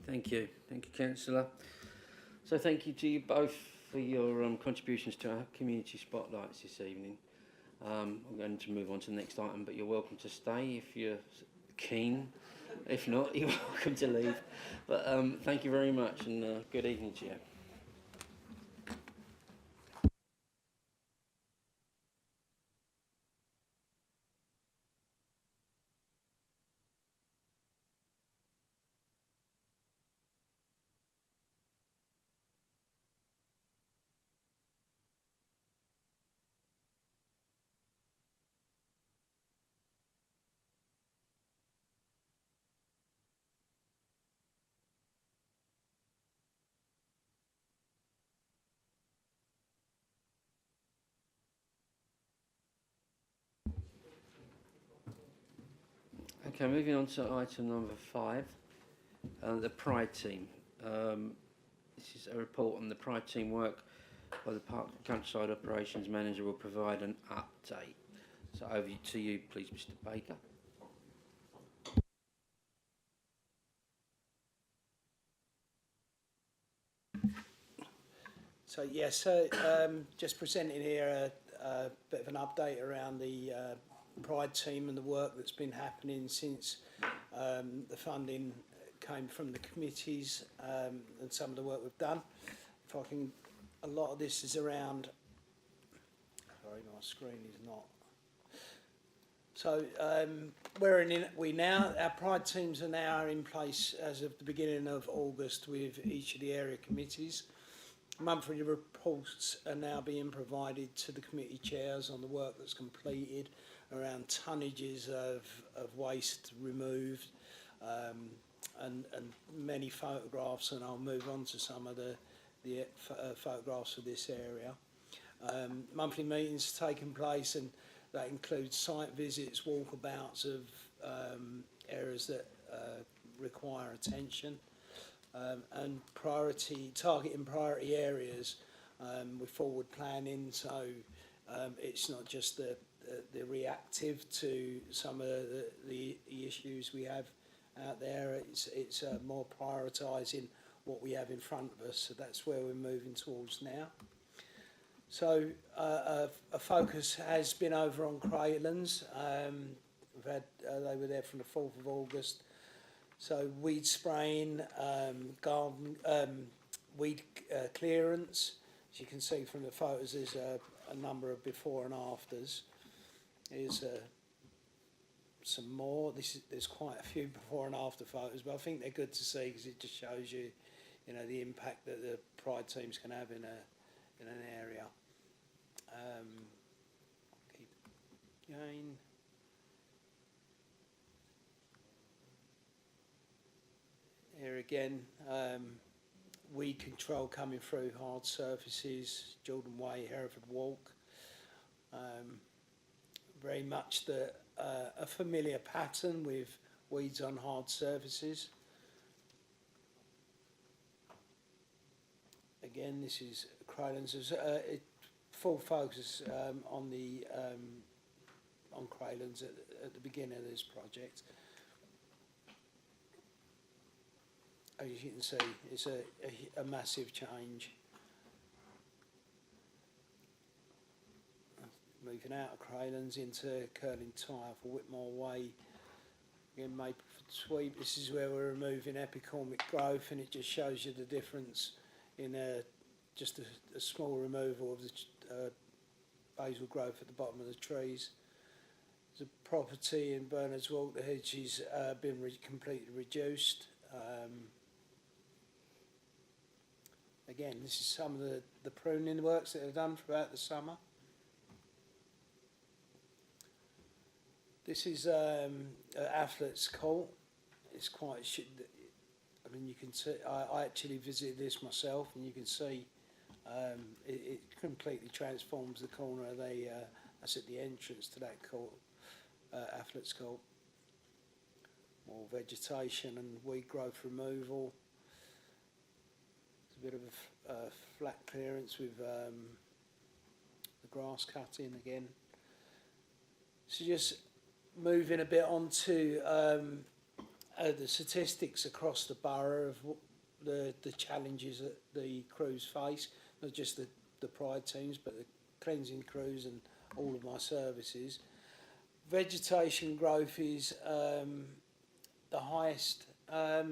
Thank you, Councillor. So thank you to you both for your contributions to our community spotlights this evening. I'm going to move on to the next item, but you're welcome to stay if you're keen. If not, you're welcome to leave. But thank you very much, and good evening to you. Okay, moving on to item number 5, the Pride team. This is a report on the Pride team work by the Park Countryside Operations Manager will provide an update. So over to you, please, Mr. Baker. So yes, just presenting here a bit of an update around the Pride team and the work that's been happening since the funding came from the committees and some of the work we've done. If I can, a lot of this is around. Sorry, my screen is not. So where are we now? Our Pride teams are now in place as of the beginning of August with each of the area committees. Monthly reports are now being provided to the committee chairs on the work that's completed around tonnages of waste removed and many photographs, and I'll move on to some of the photographs of this area. Monthly meetings taking place, and that includes site visits, walkabouts of areas that require attention, and targeting priority areas with forward planning. So it's not just the reactive to some of the issues we have out there. It's more prioritising what we have in front of us. So that's where we're moving towards now. So a focus has been over on Craylands. We've had they were there from the 4th of August. So weed spraying, garden weed clearance. As you can see from the photos, there's a number of before and afters. Here's some more. There's quite a few before and after photos, but I think they're good to see because it just shows you, the impact that the Pride teams can have in an area. Keep going. Here again, weed control coming through hard surfaces, Jordan Way, Hereford Walk. Very much a familiar pattern with weeds on hard surfaces. Again, this is Craylands. There's full focus on Craylands at the beginning of this project. As you can see, it's a massive change. Moving out of Craylands into Curling Tire for Whitmore Way. Again, Mapleford Sweep. This is where we're removing epicormic growth, and it just shows you the difference in just a small removal of the basal growth at the bottom of the trees. There's a property in Bernard's Walk. The hedges been completely reduced. Again, this is some of the pruning works that are done throughout the summer. This is Athlete's Court. It's quite. I mean, you can see. I actually visited this myself, and you can see it completely transforms the corner of that's at the entrance to that court, Athlete's Court. More vegetation and weed growth removal. There's a bit of a flat clearance with the grass cutting again. So just moving a bit on to the statistics across the borough of the challenges that the crews face, not just the Pride teams, but the cleansing crews and all of my services. Vegetation growth is the highest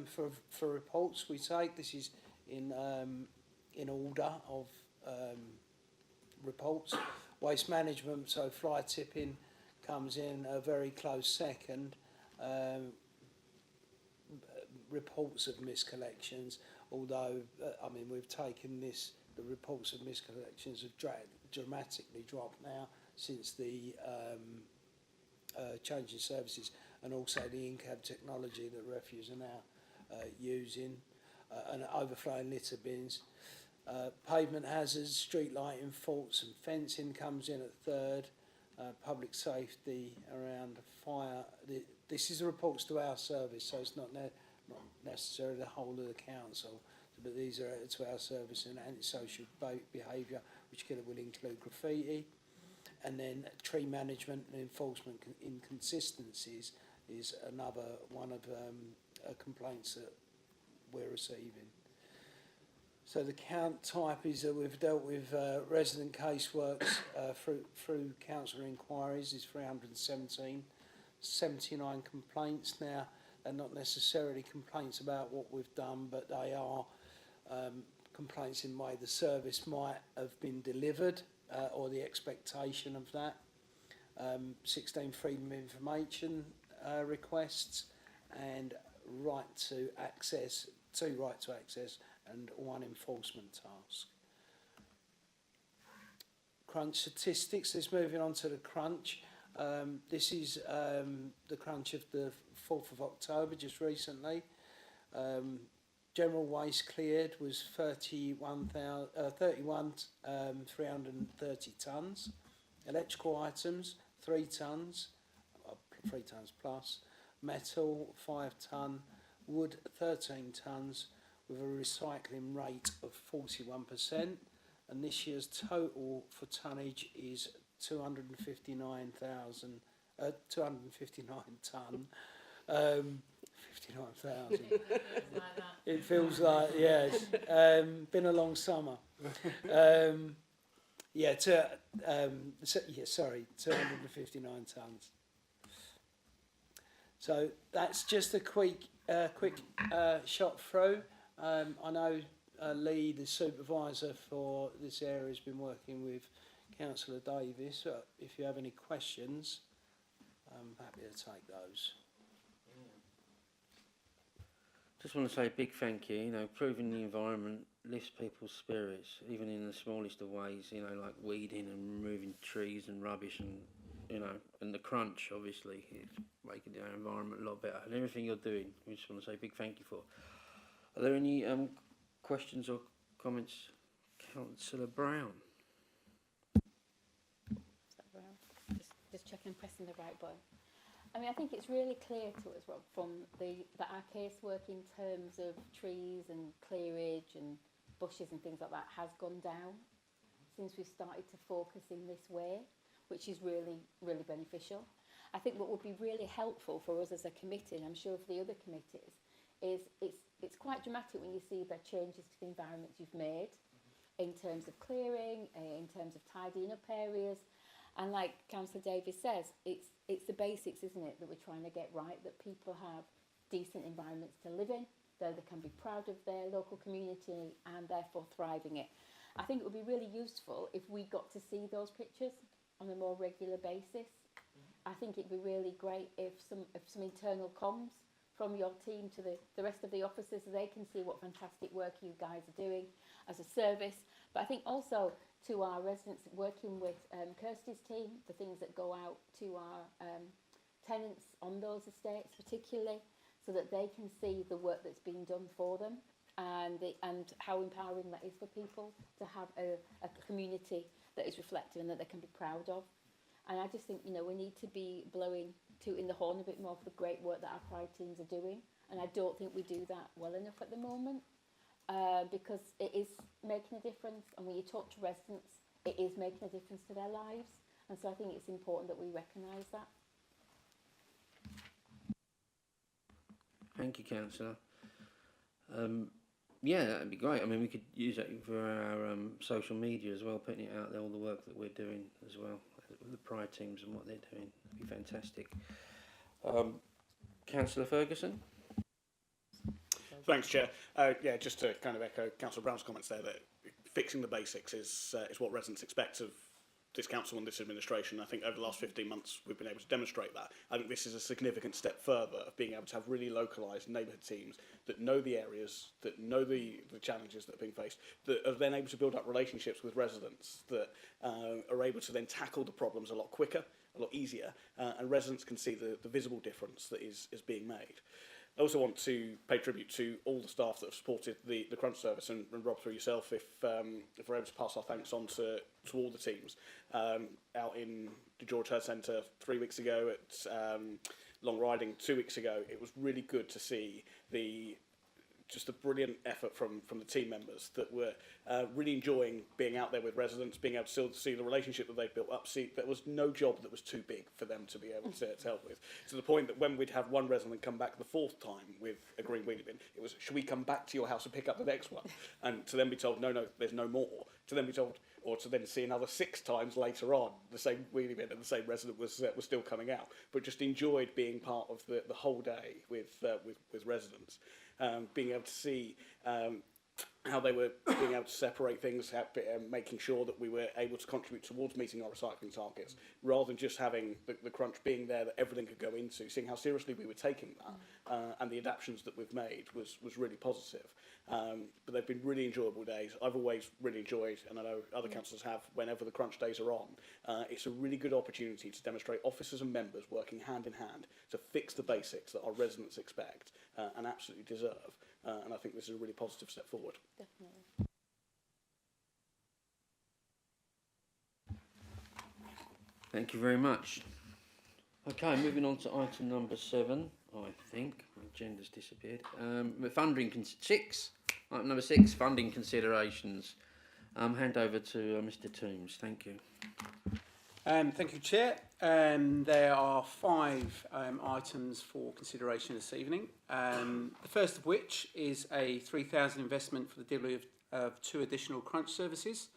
for reports we take. This is in order of reports. Waste management, so fly tipping, comes in a very close second. Reports of miscollections, although I mean we've taken the reports of miscollections have dramatically dropped now since the change in services, and also the in-cab technology that refuse are now using, and overflowing litter bins. Pavement hazards, street lighting faults and fencing comes in at third. Public safety around fire. This is the reports to our service, so it's not necessarily the whole of the council, but these are to our service, and antisocial behaviour, which will include graffiti. And then tree management and enforcement inconsistencies is another one of complaints that we're receiving. So the count type is that we've dealt with resident caseworks through council inquiries is 317, 79 complaints. Now, they're not necessarily complaints about what we've done, but they are complaints in the way the service might have been delivered or the expectation of that. 16 freedom of information requests, and right to access, 2 right to access, and 1 enforcement task. Crunch statistics. Let's moving on to the crunch. This is the crunch of the 4th of October, just recently. General waste cleared was 31,330 tonnes. Electrical items, 3 tonnes, 3 tonnes plus. metal 5 tonne, wood 13 tonnes, with a recycling rate of 41%, and this year's total for tonnage is 259 tonne. 59,000. It feels like, yeah, it's been a long summer. Yeah, 259 tonnes. So that's just a quick shot through. I know Lee, the supervisor for this area, has been working with Councillor Davis. If you have any questions, I'm happy to take those. Just want to say a big thank you. You know, improving the environment lifts people's spirits, even in the smallest of ways. You know, like weeding and removing trees and rubbish, and you know, and the crunch. Obviously, it's making the environment a lot better. And everything you're doing, we just want to say a big thank you for. Are there any questions or comments, Councillor Brown? Just checking, pressing the right button. I mean, I think it's really clear to us, Rob, from that our casework in terms of trees and clearage and bushes and things like that has gone down since we've started to focus in this way, which is really, really beneficial. I think what would be really helpful for us as a committee, and I'm sure for the other committees, is it's quite dramatic when you see the changes to the environment you've made in terms of clearing, in terms of tidying up areas. And like Councillor Davis says, it's the basics, isn't it, that we're trying to get right, that people have decent environments to live in, that they can be proud of their local community and therefore thriving it. I think it would be really useful if we got to see those pictures on a more regular basis. I think it'd be really great if some internal comms from your team to the rest of the officers, so they can see what fantastic work you guys are doing as a service. But I think also to our residents, working with Kirsty's team, the things that go out to our tenants on those estates particularly, so that they can see the work that's being done for them, and how empowering that is for people to have a community that is reflective and that they can be proud of. And I just think, you know, we need to be tooting the horn a bit more for the great work that our pride teams are doing, and I don't think we do that well enough at the moment. Because it is making a difference, and when you talk to residents, it is making a difference to their lives, and so I think it's important that we recognise that. Thank you, Councillor. Yeah, that'd be great. I mean, we could use that for our social media as well, putting it out there, all the work that we're doing as well, with the pride teams and what they're doing. It'd be fantastic. Councillor Ferguson? Thanks, Chair. Yeah, just to kind of echo Councillor Brown's comments there, that fixing the basics is what residents expect of this council and this administration. I think over the last 15 months we've been able to demonstrate that. I think this is a significant step further of being able to have really localised neighbourhood teams that know the areas, that know the challenges that are being faced, that are then able to build up relationships with residents, that are able to then tackle the problems a lot quicker, a lot easier, and residents can see the visible difference that is being made. I also want to pay tribute to all the staff that have supported the Crunch service, and Rob, through yourself, if we're able to pass our thanks on to all the teams. Out in the George Hurd Centre 3 weeks ago, at Long Riding 2 weeks ago, it was really good to see just a brilliant effort from the team members that were really enjoying being out there with residents, being able to still see the relationship that they've built up. See, there was no job that was too big for them to be able to help with, to the point that when we'd have one resident come back the fourth time with a green wheelie bin, it was, should we come back to your house and pick up the next one? And to then be told, no, there's no more. To then be told, or to then see another 6 times later on, the same wheelie bin and the same resident was still coming out. But just enjoyed being part of the whole day with residents. Being able to see how they were being able to separate things, making sure that we were able to contribute towards meeting our recycling targets, rather than just having the crunch being there that everything could go into. Seeing how seriously we were taking that and the adaptations that we've made was really positive. But they've been really enjoyable days. I've always really enjoyed, and I know other councillors have, whenever the crunch days are on. It's a really good opportunity to demonstrate officers and members working hand in hand to fix the basics that our residents expect and absolutely deserve. And I think this is a really positive step forward. Definitely. Thank you very much. Okay, moving on to item number 7. I think. My agenda's disappeared. Item number 6, funding considerations. Hand over to Mr. Toombs. Thank you. Thank you, Chair. There are 5 items for consideration this evening. The first of which is a £3,000 investment for the delivery of 2 additional crunch services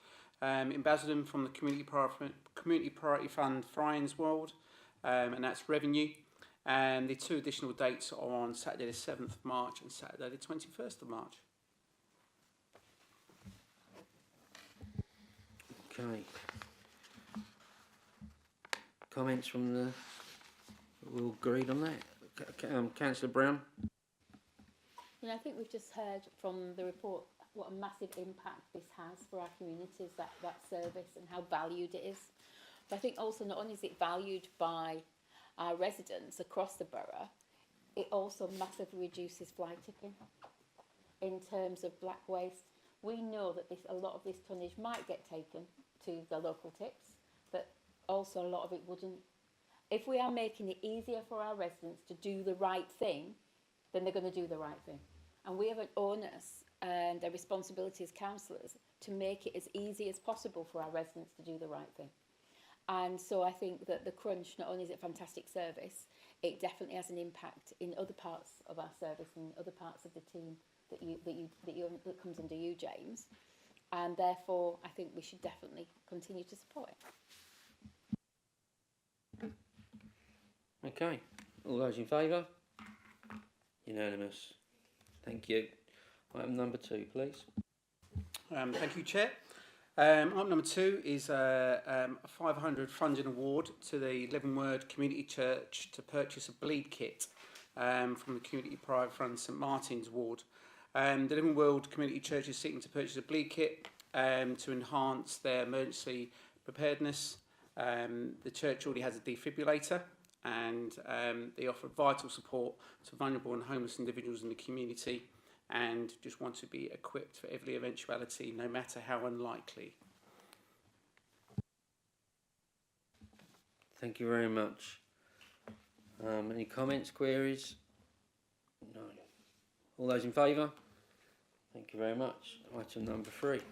in Basildon from the Community Priority Fund Friends World, and that's revenue. And the 2 additional dates are on Saturday the 7th of March and Saturday the 21st of March. Okay. Comments from the... We'll agreed on that. Councillor Brown? You know, I think we've just heard from the report what a massive impact this has for our communities, that service, and how valued it is. But I think also not only is it valued by our residents across the borough, it also massively reduces fly tipping in terms of black waste. We know that a lot of this tonnage might get taken to the local tips, but also a lot of it wouldn't. If we are making it easier for our residents to do the right thing, then they're going to do the right thing. And we have an onus and a responsibility as councillors to make it as easy as possible for our residents to do the right thing. And so I think that the crunch, not only is it a fantastic service, it definitely has an impact in other parts of our service and other parts of the team that comes under you, James. And therefore, I think we should definitely continue to support it. Okay. All those in favour? Unanimous. Thank you. Item number 2, please. Thank you, Chair. Item number 2 is a 500 funding award to the Leavenworth Community Church to purchase a bleed kit from the Community Private Fund St Martin's ward. The Leavenworth Community Church is seeking to purchase a bleed kit to enhance their emergency preparedness. The church already has a defibrillator, and they offer vital support to vulnerable and homeless individuals in the community, and just want to be equipped for every eventuality, no matter how unlikely. Thank you very much. Any comments, queries? No. All those in favour? Thank you very much. Item number 3.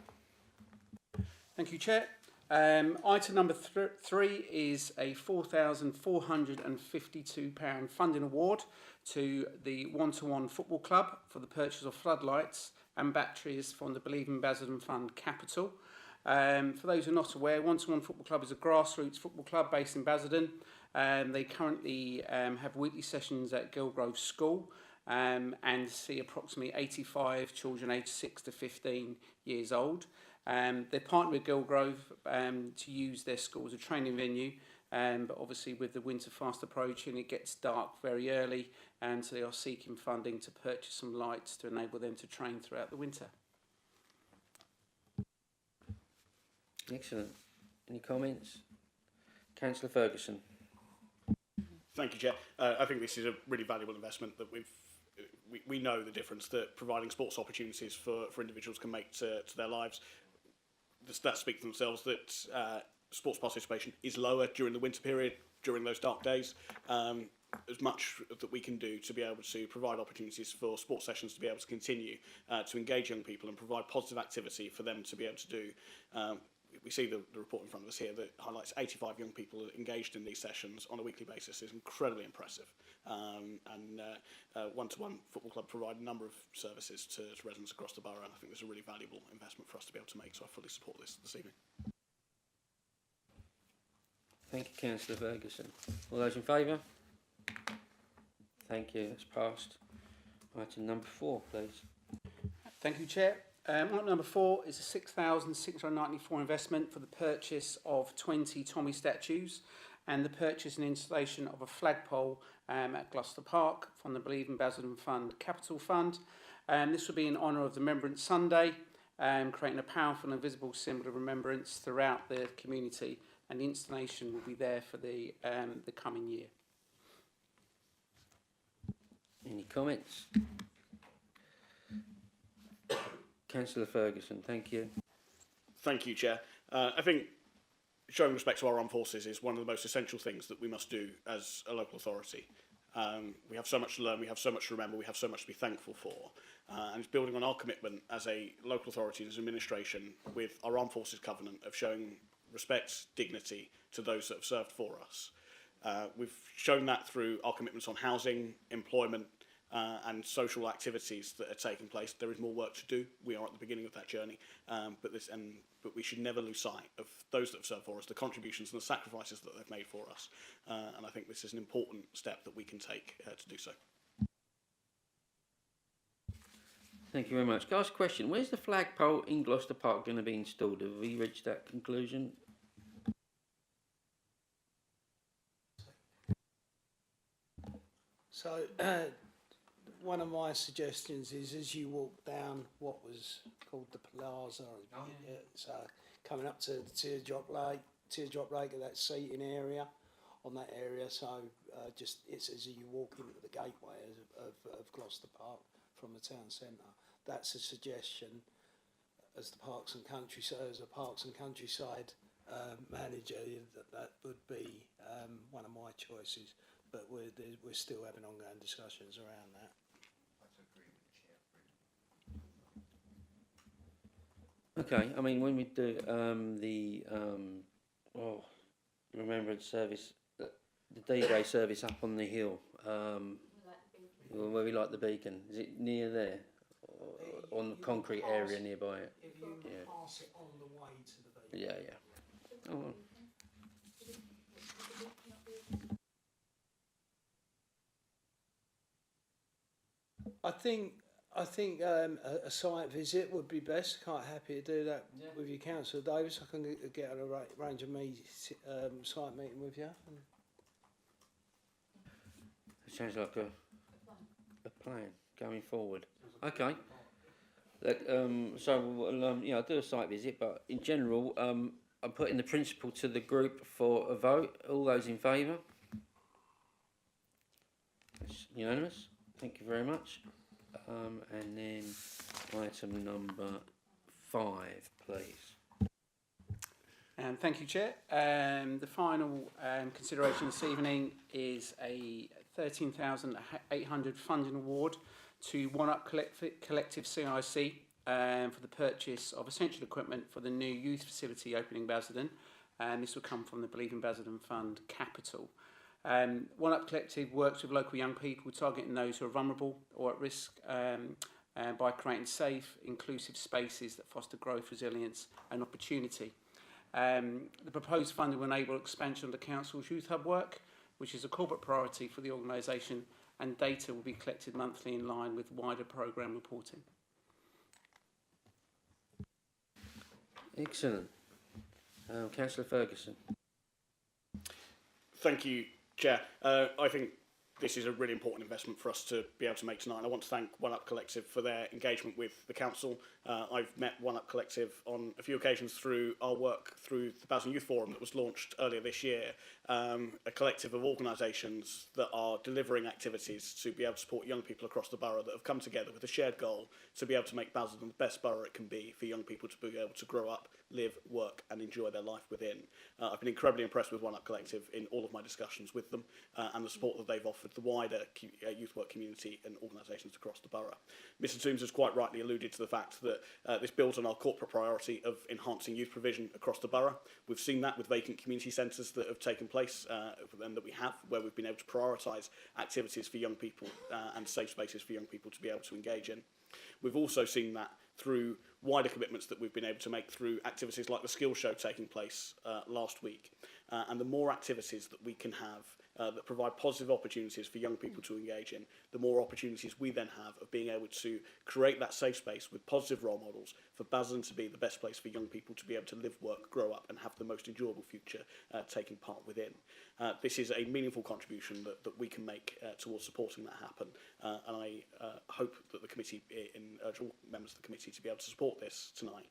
Thank you, Chair. Item number 3 is a £4,452 funding award to the One-to-One Football Club for the purchase of floodlights and batteries from the Believe in Basildon Fund Capital. For those who are not aware, One-to-One Football Club is a grassroots football club based in Basildon. They currently have weekly sessions at Gilgrove School and see approximately 85 children aged 6 to 15 years old. They're partnered with Gilgrove to use their school as a training venue, but obviously with the winter fast approaching, it gets dark very early, and so they are seeking funding to purchase some lights to enable them to train throughout the winter. Excellent. Any comments? Councillor Ferguson. Thank you, Chair. I think this is a really valuable investment that we know the difference that providing sports opportunities for individuals can make to their lives. The stats speak for themselves that sports participation is lower during the winter period, during those dark days. As much that we can do to be able to provide opportunities for sports sessions to be able to continue to engage young people and provide positive activity for them to be able to do. We see the report in front of us here that highlights 85 young people engaged in these sessions on a weekly basis is incredibly impressive. One-to-One Football Club provide a number of services to residents across the borough, and I think there's a really valuable investment for us to be able to make, so I fully support this evening. Thank you, Councillor Ferguson. All those in favour? Thank you, that's passed. Item number 4, please. Thank you, Chair. Item number 4 is a £6,694 investment for the purchase of 20 Tommy statues and the purchase and installation of a flagpole at Gloucester Park from the Believe in Basildon Fund Capital Fund. This will be in honour of the Remembrance Sunday, creating a powerful and visible symbol of remembrance throughout the community, and the installation will be there for the coming year. Any comments? Councillor Ferguson, thank you. Thank you, Chair. I think showing respect to our armed forces is one of the most essential things that we must do as a local authority. We have so much to learn, we have so much to remember, we have so much to be thankful for. And it's building on our commitment as a local authority, as administration, with our Armed Forces Covenant of showing respect, dignity to those that have served for us. We've shown that through our commitments on housing, employment, and social activities that are taking place. There is more work to do. We are at the beginning of that journey, but we should never lose sight of those that have served for us, the contributions and the sacrifices that they've made for us. And I think this is an important step that we can take to do so. Thank you very much. Can I ask a question? Where's the flagpole in Gloucester Park going to be installed? Have we reached that conclusion? So, one of my suggestions is as you walk down what was called the Plaza, so coming up to the Teardrop Lake at that seating area, on that area, so just it's as you walk into the gateway of Gloucester Park from the town centre. That's a suggestion as the Parks and Countryside, manager, that would be one of my choices. But we're still having ongoing discussions around that. Okay, I mean, when we do the remembrance service, the D-Day service up on the hill, where we like the beacon, is it near there? Or on the concrete area nearby it? If you pass it on the way to the beacon. Yeah, yeah. Oh, well. I think a site visit would be best. Quite happy to do that with you, Councillor Davis. I can get a arrange a site meeting with you. It sounds like a plan going forward. Okay. Look, I'll do a site visit, but in general, I'm putting the principle to the group for a vote. All those in favour? That's unanimous. Thank you very much. And then item number 5, please. Thank you, Chair. The final consideration this evening is a £13,800 funding award to One Up Collective CIC for the purchase of essential equipment for the new youth facility opening in Basildon. And this will come from the Believe in Basildon Fund Capital. One Up Collective works with local young people, targeting those who are vulnerable or at risk by creating safe, inclusive spaces that foster growth, resilience and opportunity. The proposed funding will enable expansion of the Council's Youth Hub work, which is a corporate priority for the organisation, and data will be collected monthly in line with wider programme reporting. Excellent. Councillor Ferguson. Thank you, Chair. I think this is a really important investment for us to be able to make tonight. And I want to thank One Up Collective for their engagement with the Council. I've met One Up Collective on a few occasions through our work through the Basildon Youth Forum that was launched earlier this year, a collective of organisations that are delivering activities to be able to support young people across the borough that have come together with a shared goal to be able to make Basildon the best borough it can be for young people to be able to grow up, live, work and enjoy their life within. I've been incredibly impressed with One Up Collective in all of my discussions with them and the support that they've offered the wider youth work community and organisations across the borough. Mr Toombs has quite rightly alluded to the fact that this builds on our corporate priority of enhancing youth provision across the borough. We've seen that with vacant community centres that have taken place and that we have, where we've been able to prioritise activities for young people and safe spaces for young people to be able to engage in. We've also seen that through wider commitments that we've been able to make through activities like the skills show taking place last week. And the more activities that we can have that provide positive opportunities for young people to engage in, the more opportunities we then have of being able to create that safe space with positive role models for Basildon to be the best place for young people to be able to live, work, grow up and have the most enjoyable future taking part within. This is a meaningful contribution that we can make towards supporting that happen. And I hope that the committee, and urge all members of the committee to be able to support this tonight.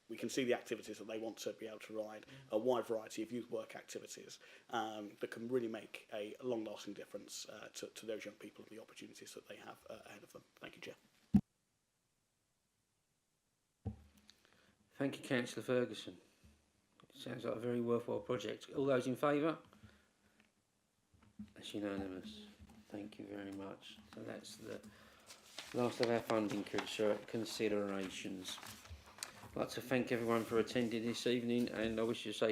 We can see the activities that they want to be able to ride, a wide variety of youth work activities that can really make a long-lasting difference to those young people and the opportunities that they have ahead of them. Thank you, Chair. Thank you, Councillor Ferguson. Sounds like a very worthwhile project. All those in favour? That's unanimous. Thank you very much. So that's the last of our funding considerations. I'd like to thank everyone for attending this evening, and I wish you a safe